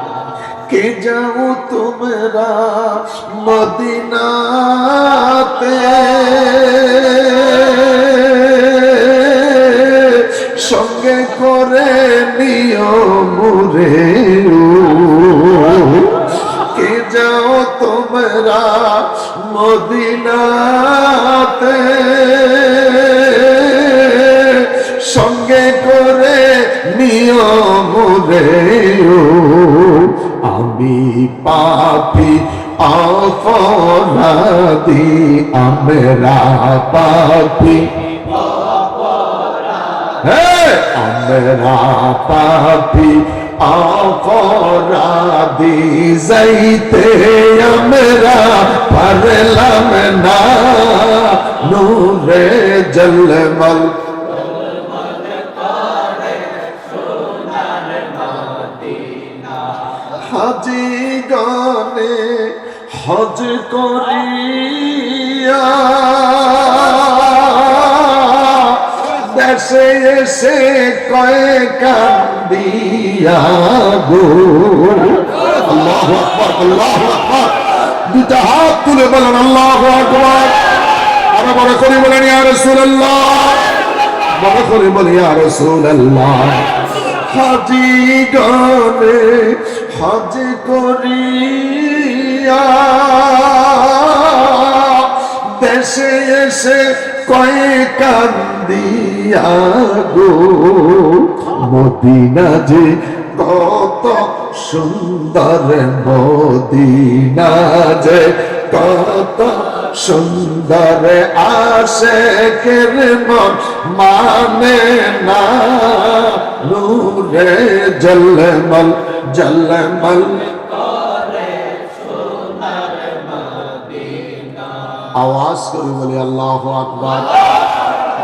কে যাও তোমরা মদিনাতে সঙ্গে করে নিও মুরে কে যাও তোমরা মদিনাতে সঙ্গে করে নিও মুরে আমি পাপী অপরাধী আমরা পাপী আমরা পাপী অপরাধী যাইতে আমরা পারলাম না নূরে জলমল হাজি গানে হজ করিয়া দেশে এসে কয়ে কান্দিয়া গো আল্লাহু আকবার আল্লাহু আকবার দুটা হাত তুলে বলেন আল্লাহু আকবার আরো বড় করে বলেন ইয়া রাসূলুল্লাহ বড় করে বলি ইয়া রাসূলুল্লাহ হাজি গানে হজ করিয়া দেশে এসে কয়ে কান্দিয়া গো মদিনা যে কত সুন্দর মদিনা যে কত সুন্দর আশিকের মন মানে না নূরে জলমল জলমল आवाज করে বলি আল্লাহু আকবার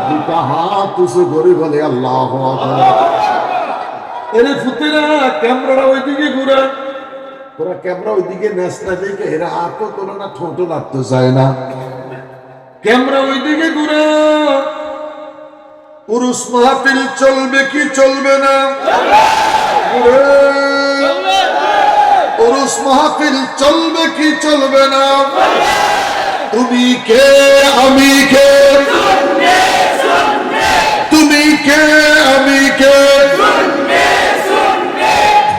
দুটা হাত উঁচু করে বলি আল্লাহু আকবার এরে ফুতেরা ক্যামেরাটা ওইদিকে ঘুরা পুরো ক্যামেরা ওইদিকে নেস্তা দেখে এরা হাতও তোলে না ঠোঁটও নাড়তে চায় না ক্যামেরা ওইদিকে ঘুরা পুরুষ মাহফিল চলবে কি চলবে না পুরুষ মাহফিল চলবে কি চলবে না তুমি কে আমি কে তুমি কে আমি কে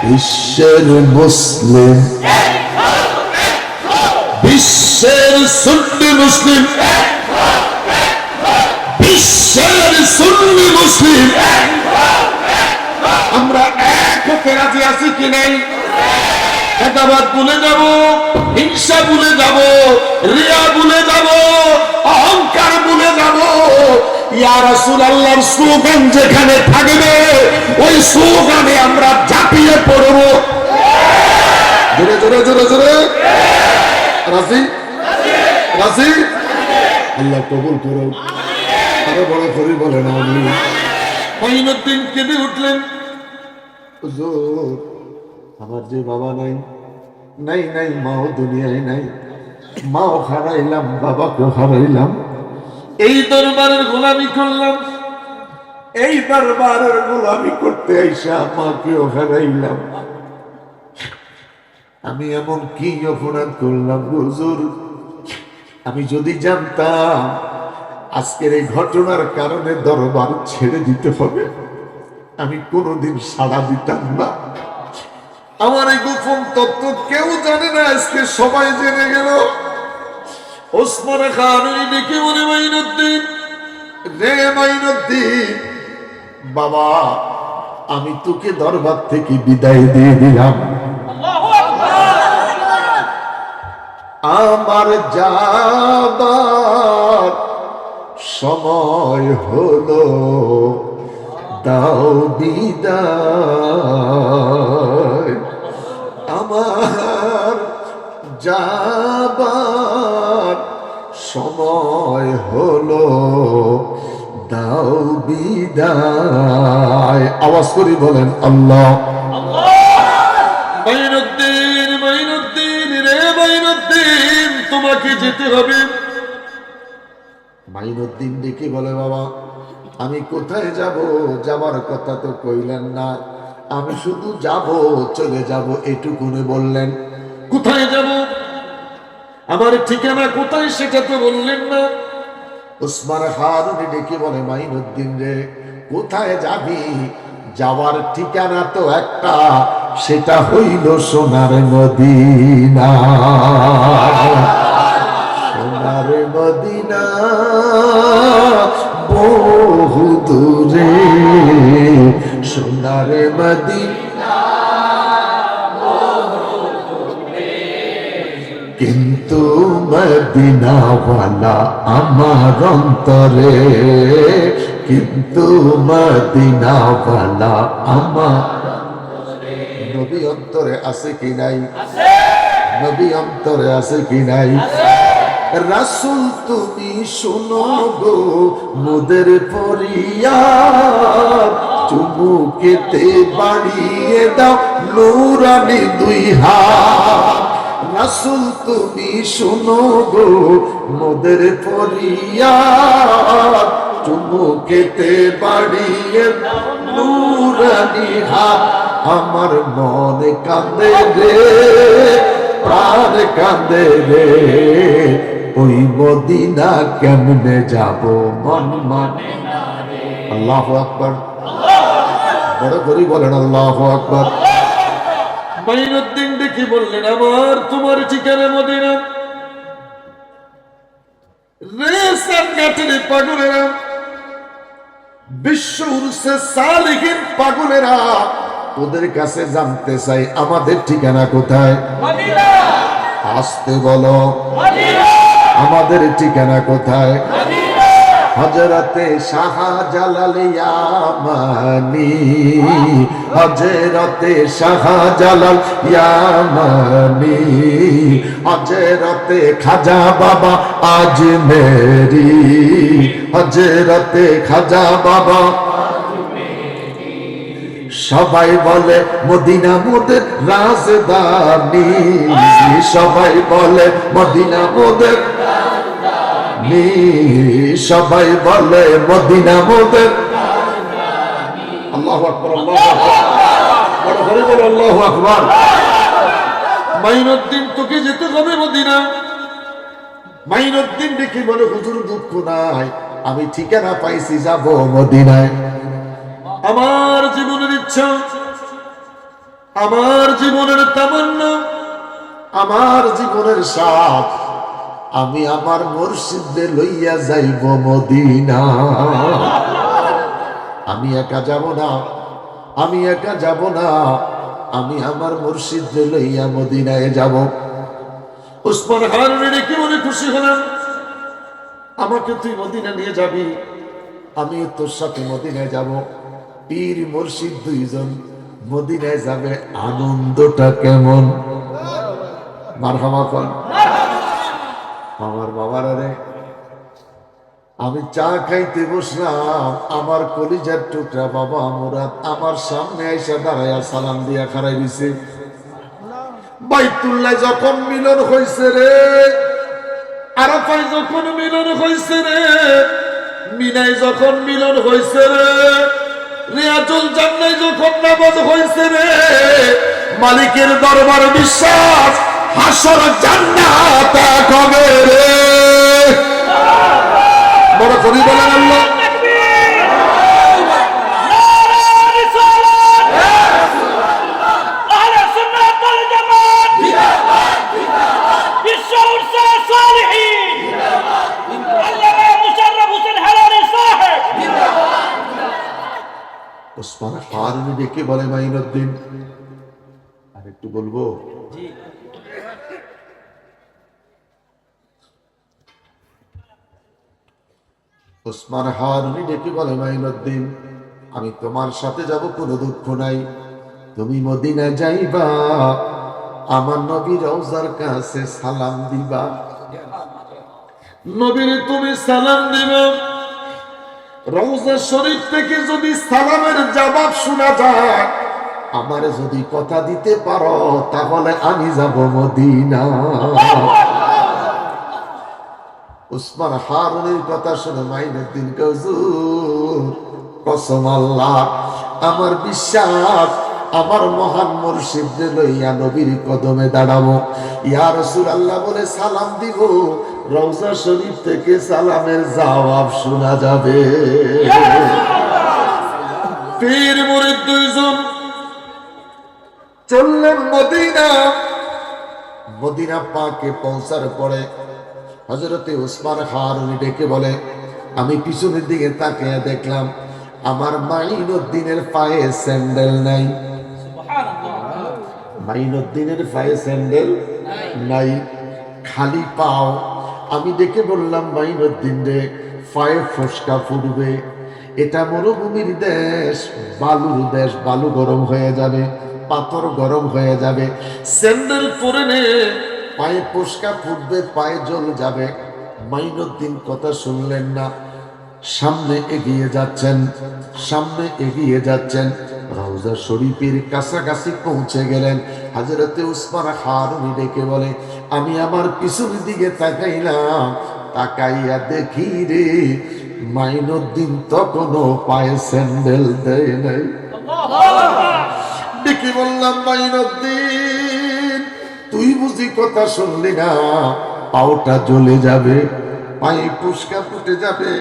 বিশ্বের মুসলিম বিশ্বের সুন্নি মুসলিম বিশ্বের সুন্নি মুসলিম আমরা এক হতে রাজি আছি কি নাই হেদাবাদ ভুলে যাব হিংসা ভুলে যাব রিয়া ভুলে যাব অহংকার ভুলে যাব ইয়া রাসূলুল্লাহর স্লোগান যেখানে থাকবে ওই স্লোগানে আমরা ঝাঁপিয়ে পড়ব জোরে জোরে জোরে জোরে রাজি রাজি আল্লাহ কবুল করুন আরো বড় করে বলেন আমিন মাইনুদ্দিন কেঁদে উঠলেন হুজুর আমার যে বাবা নাই নাই নাই মাও দুনিয়ায় নাই মাও হারাইলাম বাবাকেও হারাইলাম এই দরবারের গোলামি করলাম এই দরবারের গোলামি করতে আইসা মাকেও হারাইলাম আমি এমন কি অপরাধ করলাম হুজুর আমি যদি জানতাম আজকের এই ঘটনার কারণে দরবার ছেড়ে দিতে হবে আমি কোনোদিন সাড়া দিতাম না আমার এই গোপন তত্ত্ব কেউ জানে না আজকে সবাই জেনে গেল ওসমান খান ডেকে বলে মাইনুদ্দিন রে মাইনুদ্দিন বাবা আমি তোকে দরবার থেকে বিদায় দিয়ে দিলাম আমার যাবার সময় হলো দাও বিদায়, আমার যাবার সময় হলো, দাও বিদায়। আওয়াজ করি বলেন আল্লাহ। মাইনুদ্দিন, মাইনুদ্দিন রে মাইনুদ্দিন, তোমাকে যেতে হবে। মাইনুদ্দিন ডেকে বলে, বাবা আমি কোথায় যাব? যাবার কথা তো কইলেন না, আমি শুধু যাব, চলে যাব এটুকুনে বললেন। কোথায় যাব? আমার ঠিকানা কোথায় সেটা তো বললেন না। ওসমান হারুনি ডেকে বলে, মাইনুদ্দিন রে কোথায় যাবি? যাওয়ার ঠিকানা তো একটা, সেটা হইল সোনার মদিনা। সোনার মদিনা বহু দূরে, সোনার মদিনা কিন্তু মদিনাওয়ালা আমার অন্তরে, কিন্তু মদিনাওয়ালা আমার নবী অন্তরে আছে কি নাই? নবী অন্তরে আছে কি নাই? রাসূল তুমি শোনো গো মোদের ফরিয়াদ, চুমুকেতে বাড়িয়ে দাও নূরানি দুই হাত। রাসূল তুমি শোনো গো মোদের ফরিয়াদ, চুমুকেতে বাড়িয়ে দাও নূরানি হাত। আমার মন কাঁদে রে, প্রাণ কাঁদে রে, ওই মদিনা কেমনে যাব মন মানে না রে। আল্লাহু আকবার, বড় করে বলেন আল্লাহু আকবার। মাইনুদ্দিন দেখি বললেন, আমার তোমার ঠিকানা মদিনা রে। সারকাটের পাগলেরা, বিশ্ব উরসে সালিহিন পাগলেরা, ওদের কাছে জানতে চাই আমাদের ঠিকানা কোথায়? মদিনা। আসতে বলো মদিনা। আমাদের ঠিকানা কোথায়? মদিনা। হযরতে শাহজালাল ইয়ামানি, হযরতে শাহজালাল ইয়ামানি, হযরতে খাজা বাবা আজমেরি, হযরতে খাজা বাবা। সবাই বলে মদিনা মোদের রাজধানী, সবাই বলে মদিনা মোদের রাজধানী, সবাই বলে মদিনা মোদের রাজধানী। আল্লাহু আকবার, আল্লাহু আকবার, বড় করে বলো আল্লাহু আকবার। মাইনুদ্দিন তোকে যেতে হবে মদিনা। মাইনুদ্দিন দেখি বলে, হুজুর দুঃখ নাই, আমি ঠিকানা পাইছি, যাব মদিনায়। আমার জীবনের ইচ্ছা, আমার জীবনের তামান্না, আমার জীবনের সাথ, আমি আমার মুর্শিদে লইয়া যাইব মদিনা। আমি একা যাব না, আমি একা যাব না, আমি আমার মুর্শিদে লইয়া মদিনায় যাব। ওসমান হারুনি রেখে মনে খুশি হলাম, আমাকে তুই মদিনা নিয়ে যাবি, আমি তোর সাথে মদিনায় যাব। পীর মুর্শিদ দুইজন মদিনায় যাবে, আনন্দটা কেমন! মারহাবা কোন আমার বাবারা রে। আমি চা খাইতে বসলাম, আমার কলিজার টুকরা বাবা মুরাদ আমার সামনে আইসা দাঁড়াইয়া সালাম দিয়া খাড়াই দিছে। বাইতুল্লাহ যখন মিলন হইছে রে, আরাফায় যখন মিলন হইছে রে, মিনায় যখন মিলন হইছে রে, রিয়াজুল জান্নায় যখন নামাজ হইছে রে, মালিকের দরবার বিশ্বাস, হাসর জান্নাত কবে রে। বড় কবি বলেন আল্লাহ। ওসমান হারুনি ডেকে বলে, মাইনুদ্দিন আর একটু বলবো? ওসমান হারুনি ডেকে বলে, মাইনুদ্দিন আমি তোমার সাথে যাব, কোনো দুঃখ নাই। তুমি মদিনা যাইবা, আমার নবী রওজার কাছে সালাম দিবা। নবীর তুমি সালাম দিবা, রওজা শরীফ থেকে যদি সালামের জবাব শোনা যায়, আমারে যদি কথা দিতে পারো, তাহলে আমি যাব মদিনা। উসমান হারুনের কথা শুনে মাইনুদ্দিন হুজুর, কসম আল্লাহ, আমার বিশ্বাস আমার মহান মুর্শিদকে লইয়া নবীর কদমে দাঁড়াবো, ইয়া রাসূলুল্লাহ বলে সালাম দিব, রওজা শরীফ থেকে সালামের জবাব শোনা যাবে। পীর মুরিদ দুইজন চললেন মদিনা। মদিনা পাকে পৌঁছার পরে হযরতে উসমান হারুনি ডেকে বলে, আমি পিছনের দিকে তাকিয়ে দেখলাম আমার মাইনুদ্দিনের পায়ে স্যান্ডেল নাই। মাইনুদ্দিনের পায়ে স্যান্ডেল নাই, খালি পাও। আমি দেখে বললাম, মাইনুদ্দিন রে, পায়ে ফসকা ফুটবে, এটা মরুভূমির দেশ, বালুর দেশ, বালু গরম হয়ে যাবে, পাথর গরম হয়ে যাবে, স্যান্ডেল পরে নে, পায়ে ফসকা ফুটবে, পায়ে জল যাবে। মাইনুদ্দিন কথা শুনলেন না, সামনে এগিয়ে যাচ্ছেন, সামনে এগিয়ে যাচ্ছেন। রওজা শরীফের কাছাকাছি পৌঁছে গেলেন। হযরতে উসমান হারুনি ডেকে বলে, আমি আমার পিছন দিকে তাকাইলাম, তাকাইয়া দেখি রে, মাইনুদ্দিন তখনও পায়ে স্যান্ডেল দেয় নাই। ডেকে বললাম, মাইনুদ্দিন, তুই বুঝি কথা শুনলি না? পাওটা জ্বলে যাবে, পায়ে ফুসকা ফুটে যাবে।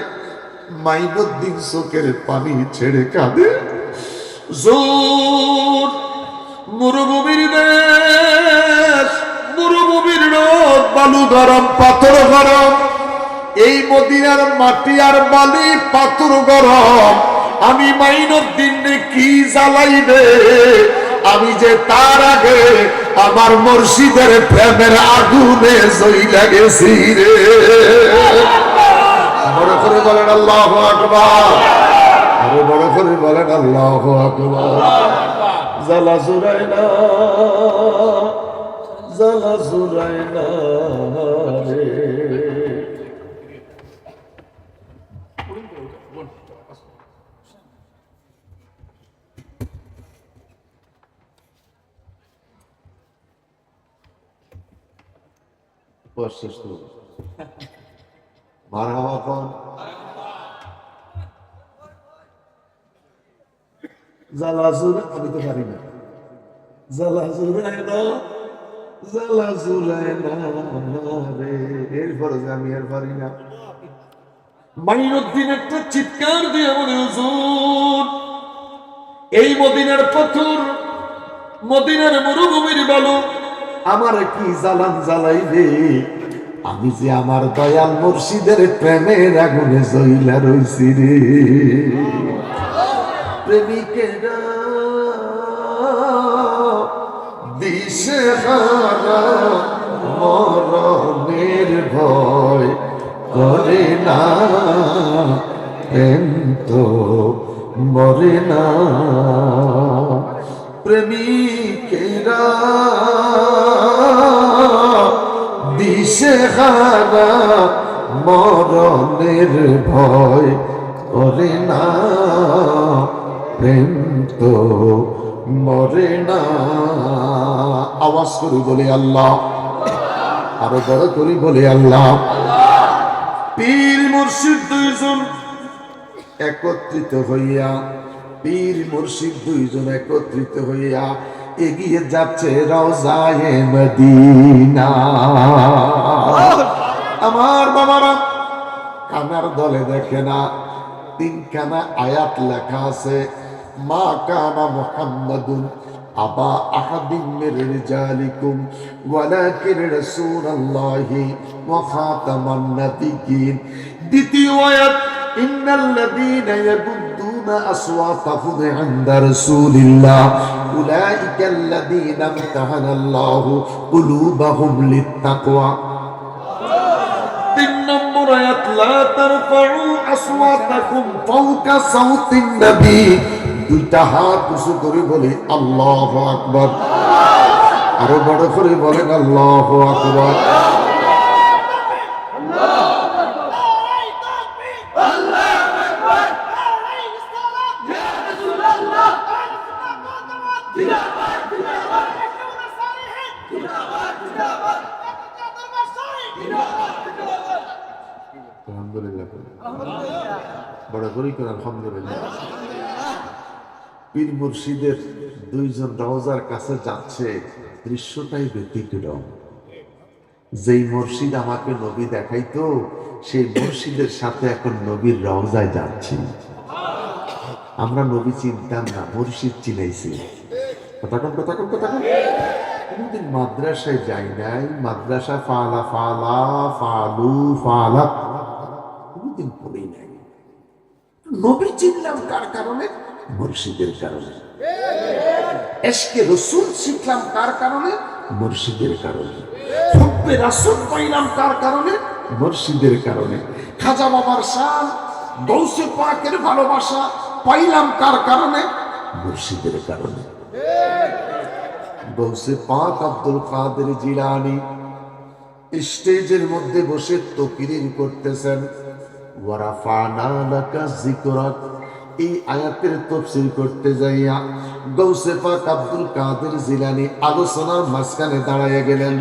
মাইনুদ্দিন চোখের পানি ছেড়ে কাঁদে। জোর মরুভূমির দেশ, মরুভূমির রোদ, বালু গরম, পাথর গরম, এই মদিনার মাটি আর বালি, পাথর গরম। আমি মাইনুদ্দিন কি জ্বালাইবে? আমি যে তার আগে আমার মুর্শিদের প্রেমের আগুনে জ্বইলা গেছি রে। বড় করে বলেন আল্লাহু আকবার, আরো বড় করে বলেন আল্লাহু আকবার। জ্বালা জুড়াই না, জ্বালা জুড়াই না রে। মারহাবা কোন? জ্বালা জুড়ে, আমি তো পারি না। জ্বালা জুড়াই না, জ্বালা জুড়াই না রে। এরপরে যে আমি আর পারি না। মাইনুদ্দিন একটা চিৎকার দিয়ে বলে, হুজুর, এই মদিনার পাথর, মদিনার মরুভূমির বালু আমার কি জ্বালান জ্বালাইবে? আমি যে আমার দয়াল মুর্শিদের প্রেমের আগুনে জ্বইলা রইছি রে। প্রেমিকেরা দিশেহারা মরণের ভয় করে না, প্রেম তো মরে না। প্রেমিকেরা দিশেহারা মরণের ভয় করে না, প্রেম তো মরে না। আওয়াজ করে বলে আল্লাহ, আরো বড় করে বলে আল্লাহ। পীর মুর্শিদ দুইজন একত্রিত হইয়া, পীর মুর্শিদ দুইজন একত্রিত হইয়া এগিয়ে যাচ্ছে রওজায়ে মদিনা। আমার বাবারা, কানার দলে দেখে না, তিনখানা আয়াত লেখা আছে, মা কানা মুহাম্মাদুন আবা আহাদিন মির রিজালিকুম ওয়ালাকিন রাসূলুল্লাহি ওয়া খাতামান নাবিয়্যিন। দ্বিতীয় আয়াত, ইন্নাল্লাযীনা ইয়াগুদ্দুনা আসওয়াতাহুম ইনদা রাসূলিল্লাহ উলাইকাল্লাযীনা ইমতাহানাল্লাহু কুলুবাহুম লিত্তাকওয়া। তিন নম্বর আয়াত, লা তারফাউ আসওয়াতাকুম ফাওকা সাউতিন নবী, দুইটা হাত উঁচু করে বলি আল্লাহু আকবার। আরো বড় করে বলেন আল্লাহু আকবার। আলহামদুলিল্লাহ, বড় করি করে আলহামদুলিল্লাহ। পীর মুর্শিদের দুইজন রওজার কাছে যাচ্ছে, দৃশ্যটাই ব্যতিক্রম। যেই মুর্শিদ আমাকে নবী দেখাইতো, সেই মুর্শিদের সাথে এখন নবীর রওজায় যাচ্ছি। আমরা নবী চিনতাম না, মুর্শিদ চিনাইছি। কথা কন। কোনদিন মাদ্রাসায় যাই নাই, মাদ্রাসা ফালা ফালা ফালু ফালা কোনদিন পড়ি নাই। নবী চিনলাম কার কারণে? মুর্শিদের কারণে। এশকে রসুল শিখলাম কার কারণে? মুর্শিদের কারণে। হুব্বে রাসূল পাইলাম কার কারণে? মুর্শিদের কারণে। খাজা বাবার শান, গৌসে পাকের ভালোবাসা পাইলাম কার কারণে? মুর্শিদের কারণে। গৌসে পাক আব্দুল কাদের জিলানী স্টেজের মধ্যে বসে তাকরীর করতেছেন, ওয়ারাফানা লাকা যিকরাক। এই আয়াতের তাফসীর করতে যাইয়া গৌসে পাক আব্দুল কাদের জিলানী আলোচনার মাঝখানে দাঁড়াইয়া গেলেন।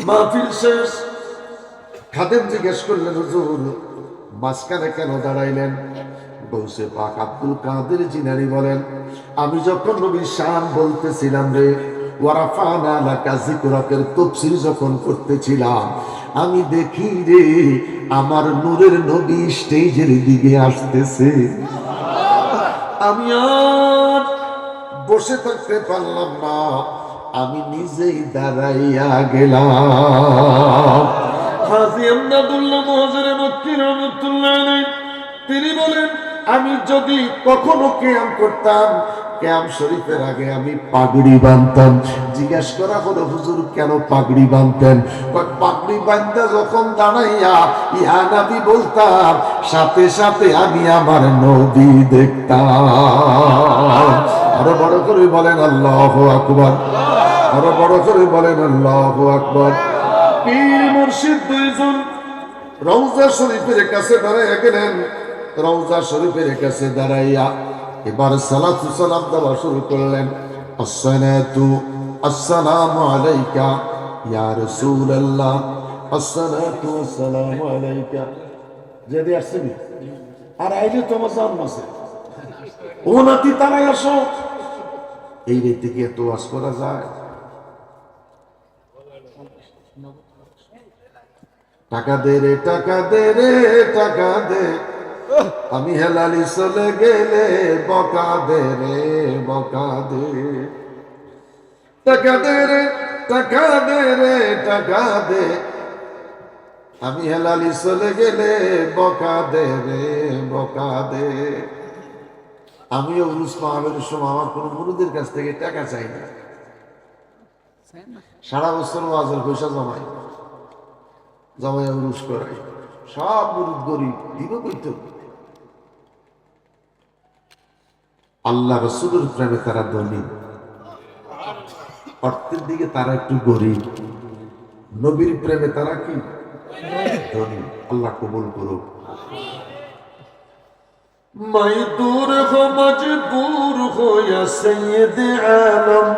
মাহফিল শেষ, খাদেম জিজ্ঞেস করলেন, হুজুর মাঝখানে কেন দাঁড়াইলেন? গৌসে পাক আব্দুল কাদের জিলানী বলেন, আমি যখন নবীর শান বলতেছিলাম রে, ওয়ারাফানা লাকা যিকরাকের তাফসীর যখন করতেছিলাম, আমি দেখি রে আমার নূরের নবী স্টেজের দিকে আসতেছে। আমি আর বসে থাকতে পারলাম না, আমি নিজেই দাঁড়াইয়া গেলাম। হাজী আমদাদুল্লাহ মুহাজিরে মক্কি রাহমাতুল্লাহ আলাইহি তিনি বলেন, আমি যদি কখনো কিয়াম করতাম, কিয়াম শরীফের আগে আমি পাগড়ি বাঁধতাম। জিজ্ঞাসা করা হলো, হুজুর কেন পাগড়ি বাঁধতেন? পাগড়ি বাঁধতে যখন দাঁড়াইয়া ইয়া নবী বলতাম, সাথে সাথে আমি আমার নবী দেখতাম। আরো বড় করে বলেন আল্লাহু আকবার। আরো বড় করে বলেন আল্লাহু আকবার। পীর মুর্শিদ দুইজন রওজা শরীফের কাছে দাঁড়াইয়া গেলেন। রওজা শরীফের কাছে দাঁড়াইয়া এবার সালাতু সালাম দেওয়া শুরু করলেন। আসসালাতু আসসালামু আলাইকা ইয়া রাসূলুল্লাহ, আসসালাতু আসসালামু আলাইকা। যদি আসছেন আর আইলে তোমার জান আছে, ও নাতি তারাই আসো। এই রেতে কি এত ওয়াজ করা যায়? টাকা দে রে, টাকা দে রে, টাকা দে, আমি হেলালি চলে গেলে বকা দে রে, বকা দে। টাকা দে রে, টাকা দে রে, টাকা দে, আমি হেলালি চলে গেলে বকা দে রে, বকা দে। আমিও উরুস মাহফিলের সময় আমার কোনো মুরিদের কাছ থেকে টাকা চাই না। সারা বছর ওয়াজের পয়সা জমাই উরুস করাই। সব মুরিদ গরিব, দিব কইতো। আল্লাহ রাসূলের প্রেমে তারা ধনী, অর্থের দিকে তারা একটু গরিব, নবীর প্রেমে তারা কি ধনী। আল্লাহ কবুল করুক। मैं दूर हो मजबूर हो या सैयद आलम,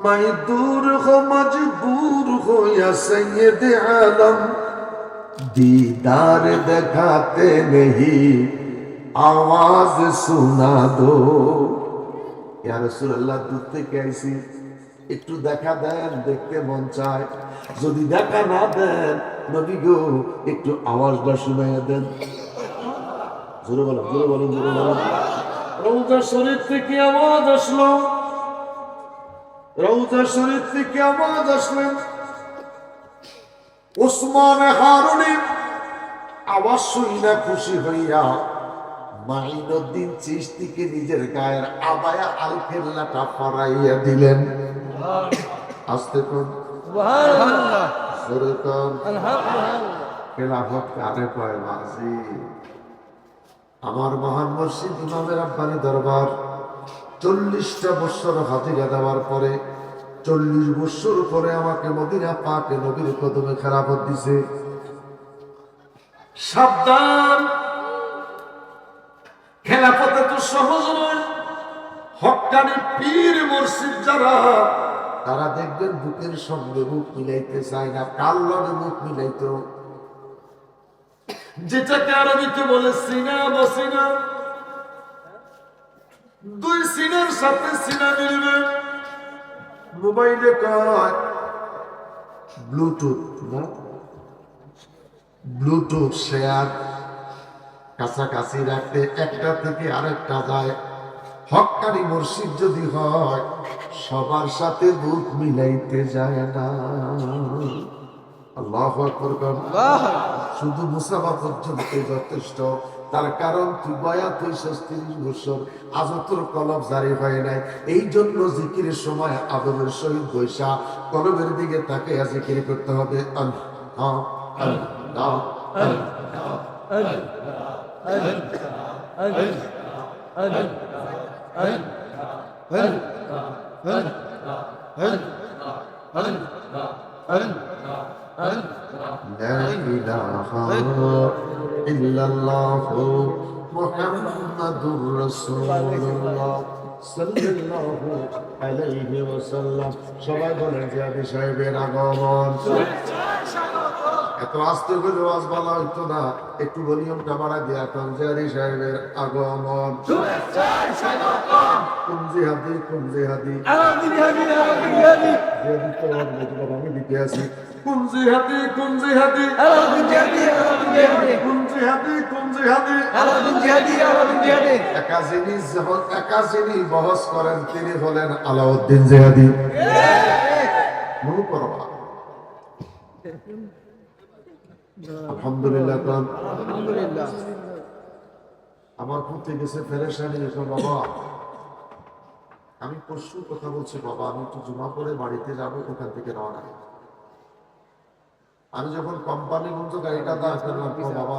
मैं दूर हो मजबूर हो या सैयद आलम, दीदार दिखाते नहीं आवाज सुना दो। या রাসূলুল্লাহ দূর থেকে আইছি, একটু দেখা দেন, দেখতে মন চায়। যদি দেখা না দেন নবী গো, একটু আওয়াজটা শুনাইয়া দেন। জোরে বলেন, জোরে বলেন, জোরে বলেন। রওজা শরীফ থেকে আওয়াজ আসলো, রওজা শরীফ থেকে আওয়াজ আসলেন। ওসমান হারুনি আওয়াজ শুনে খুশি হইয়া মাইনুদ্দিন চিশতিকে নিজের গায়ের আবায়া আল খেল্লাটা পরাইয়া দিলেন। আস্তে কোন সুবহানাল্লাহ, জোরে কোন আলহামদুলিল্লাহ। খেলাফত কারে কয় বাজি? আমার মহান মসজিদ ইমামের আব্বানি দরবার 40টা বছর হাজিরা দেওয়ার পরে 40 বছর পরে আমাকে মদিনা পাকে নবীর কদমে খেলাফত দিছে। সাবধান, খেলাফতে তো সহজ নয়। হক্কানি পীর মুর্শিদ যারা, তারা দেখবেন বুকের সঙ্গে বুক মিলাইতে চায় না, কার লগে বুক মিলাইতো, যেটাকে আরবিতে বলে সিনা বসিনা, দুই সিনার সাথে সিনা মিলবে। মোবাইলে কয় ব্লুটুথ, না ব্লুটুথ শেয়ার, কাছাকাছি রাখতে একটা থেকে আরেকটা যায়। হক্কানি মুর্শিদ যদি হয় সবার সাথে বুক মিলাইতে যায় না। আল্লাহু আকবার। শুধু মুসাফা পর্যন্ত যথেষ্ট। তার কারণ তুই বয়াত হইছস 30 বছর, আজও তোর কলব জারি হয় নাই। এই জন্য জিকিরের সময় আদবের সহিত বৈশা কলবের দিকে তাকে জিকির করতে হবে। আল্লাহ আল্লাহ لا إله إلا الله محمد رسول الله صلى الله عليه وسلم। সবাই বলেন জিয়াদি সাহেবের আগমন। এত আস্তে করে ওয়াজ বলা হইতো না, একটু ভলিউমটা বাড়া দিয়া কম। জিয়াদি সাহেবের আগমন। কোন জিহাদি কোন জিহাদি জিহাদি তো আমি লিখে আছি। কোন জিহাদি কোন জিহাদি কোন জিহাদি কোন জিহাদি। একা যিনি বহস করেন তিনি হলেন আলাউদ্দিন জিহাদি। মনে করো আলহামদুলিল্লাহ। আমার পুঁতে গেছে ফেরেশানি। বাবা আমি পরশু কথা বলছি, বাবা আমি একটু জুমা পড়ে বাড়িতে যাবো, ওখান থেকে রওনা। আমি যখন কোম্পানিগঞ্জ গাড়িটা দাঁড় করলাম, বাবা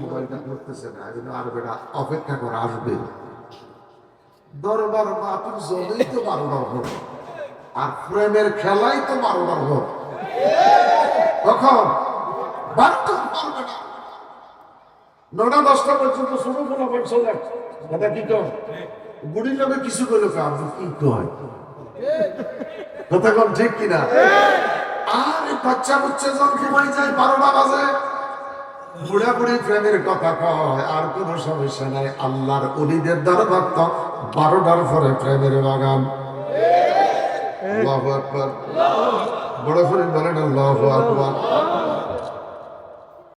মোবাইলটা করতেছে না, আর বেটা অপেক্ষা করে আসবে। দরবার মাতুর জলেই তো 12টার ভোট, আর ফ্রেমের খেলাই তো 12টার ভোট। তখন 9টা-10টা পর্যন্ত শুরু করলাম। দাদা কি কম বুড়ির লোকে কিছু করলো, কি কয় কথা কম ঠিক কিনা? আর বাচ্চা বুচ্চা যখন ঘুমাই যায় 12টা বাজে, বুড়া বুড়ি প্রেমের কথা কয়, আর কোন সমস্যা নাই। আল্লাহর ওলিদের দরবার তো 12টার পরে প্রেমের বাগান। আল্লাহু আকবার। বড় করে বলেন আল্লাহু আকবার।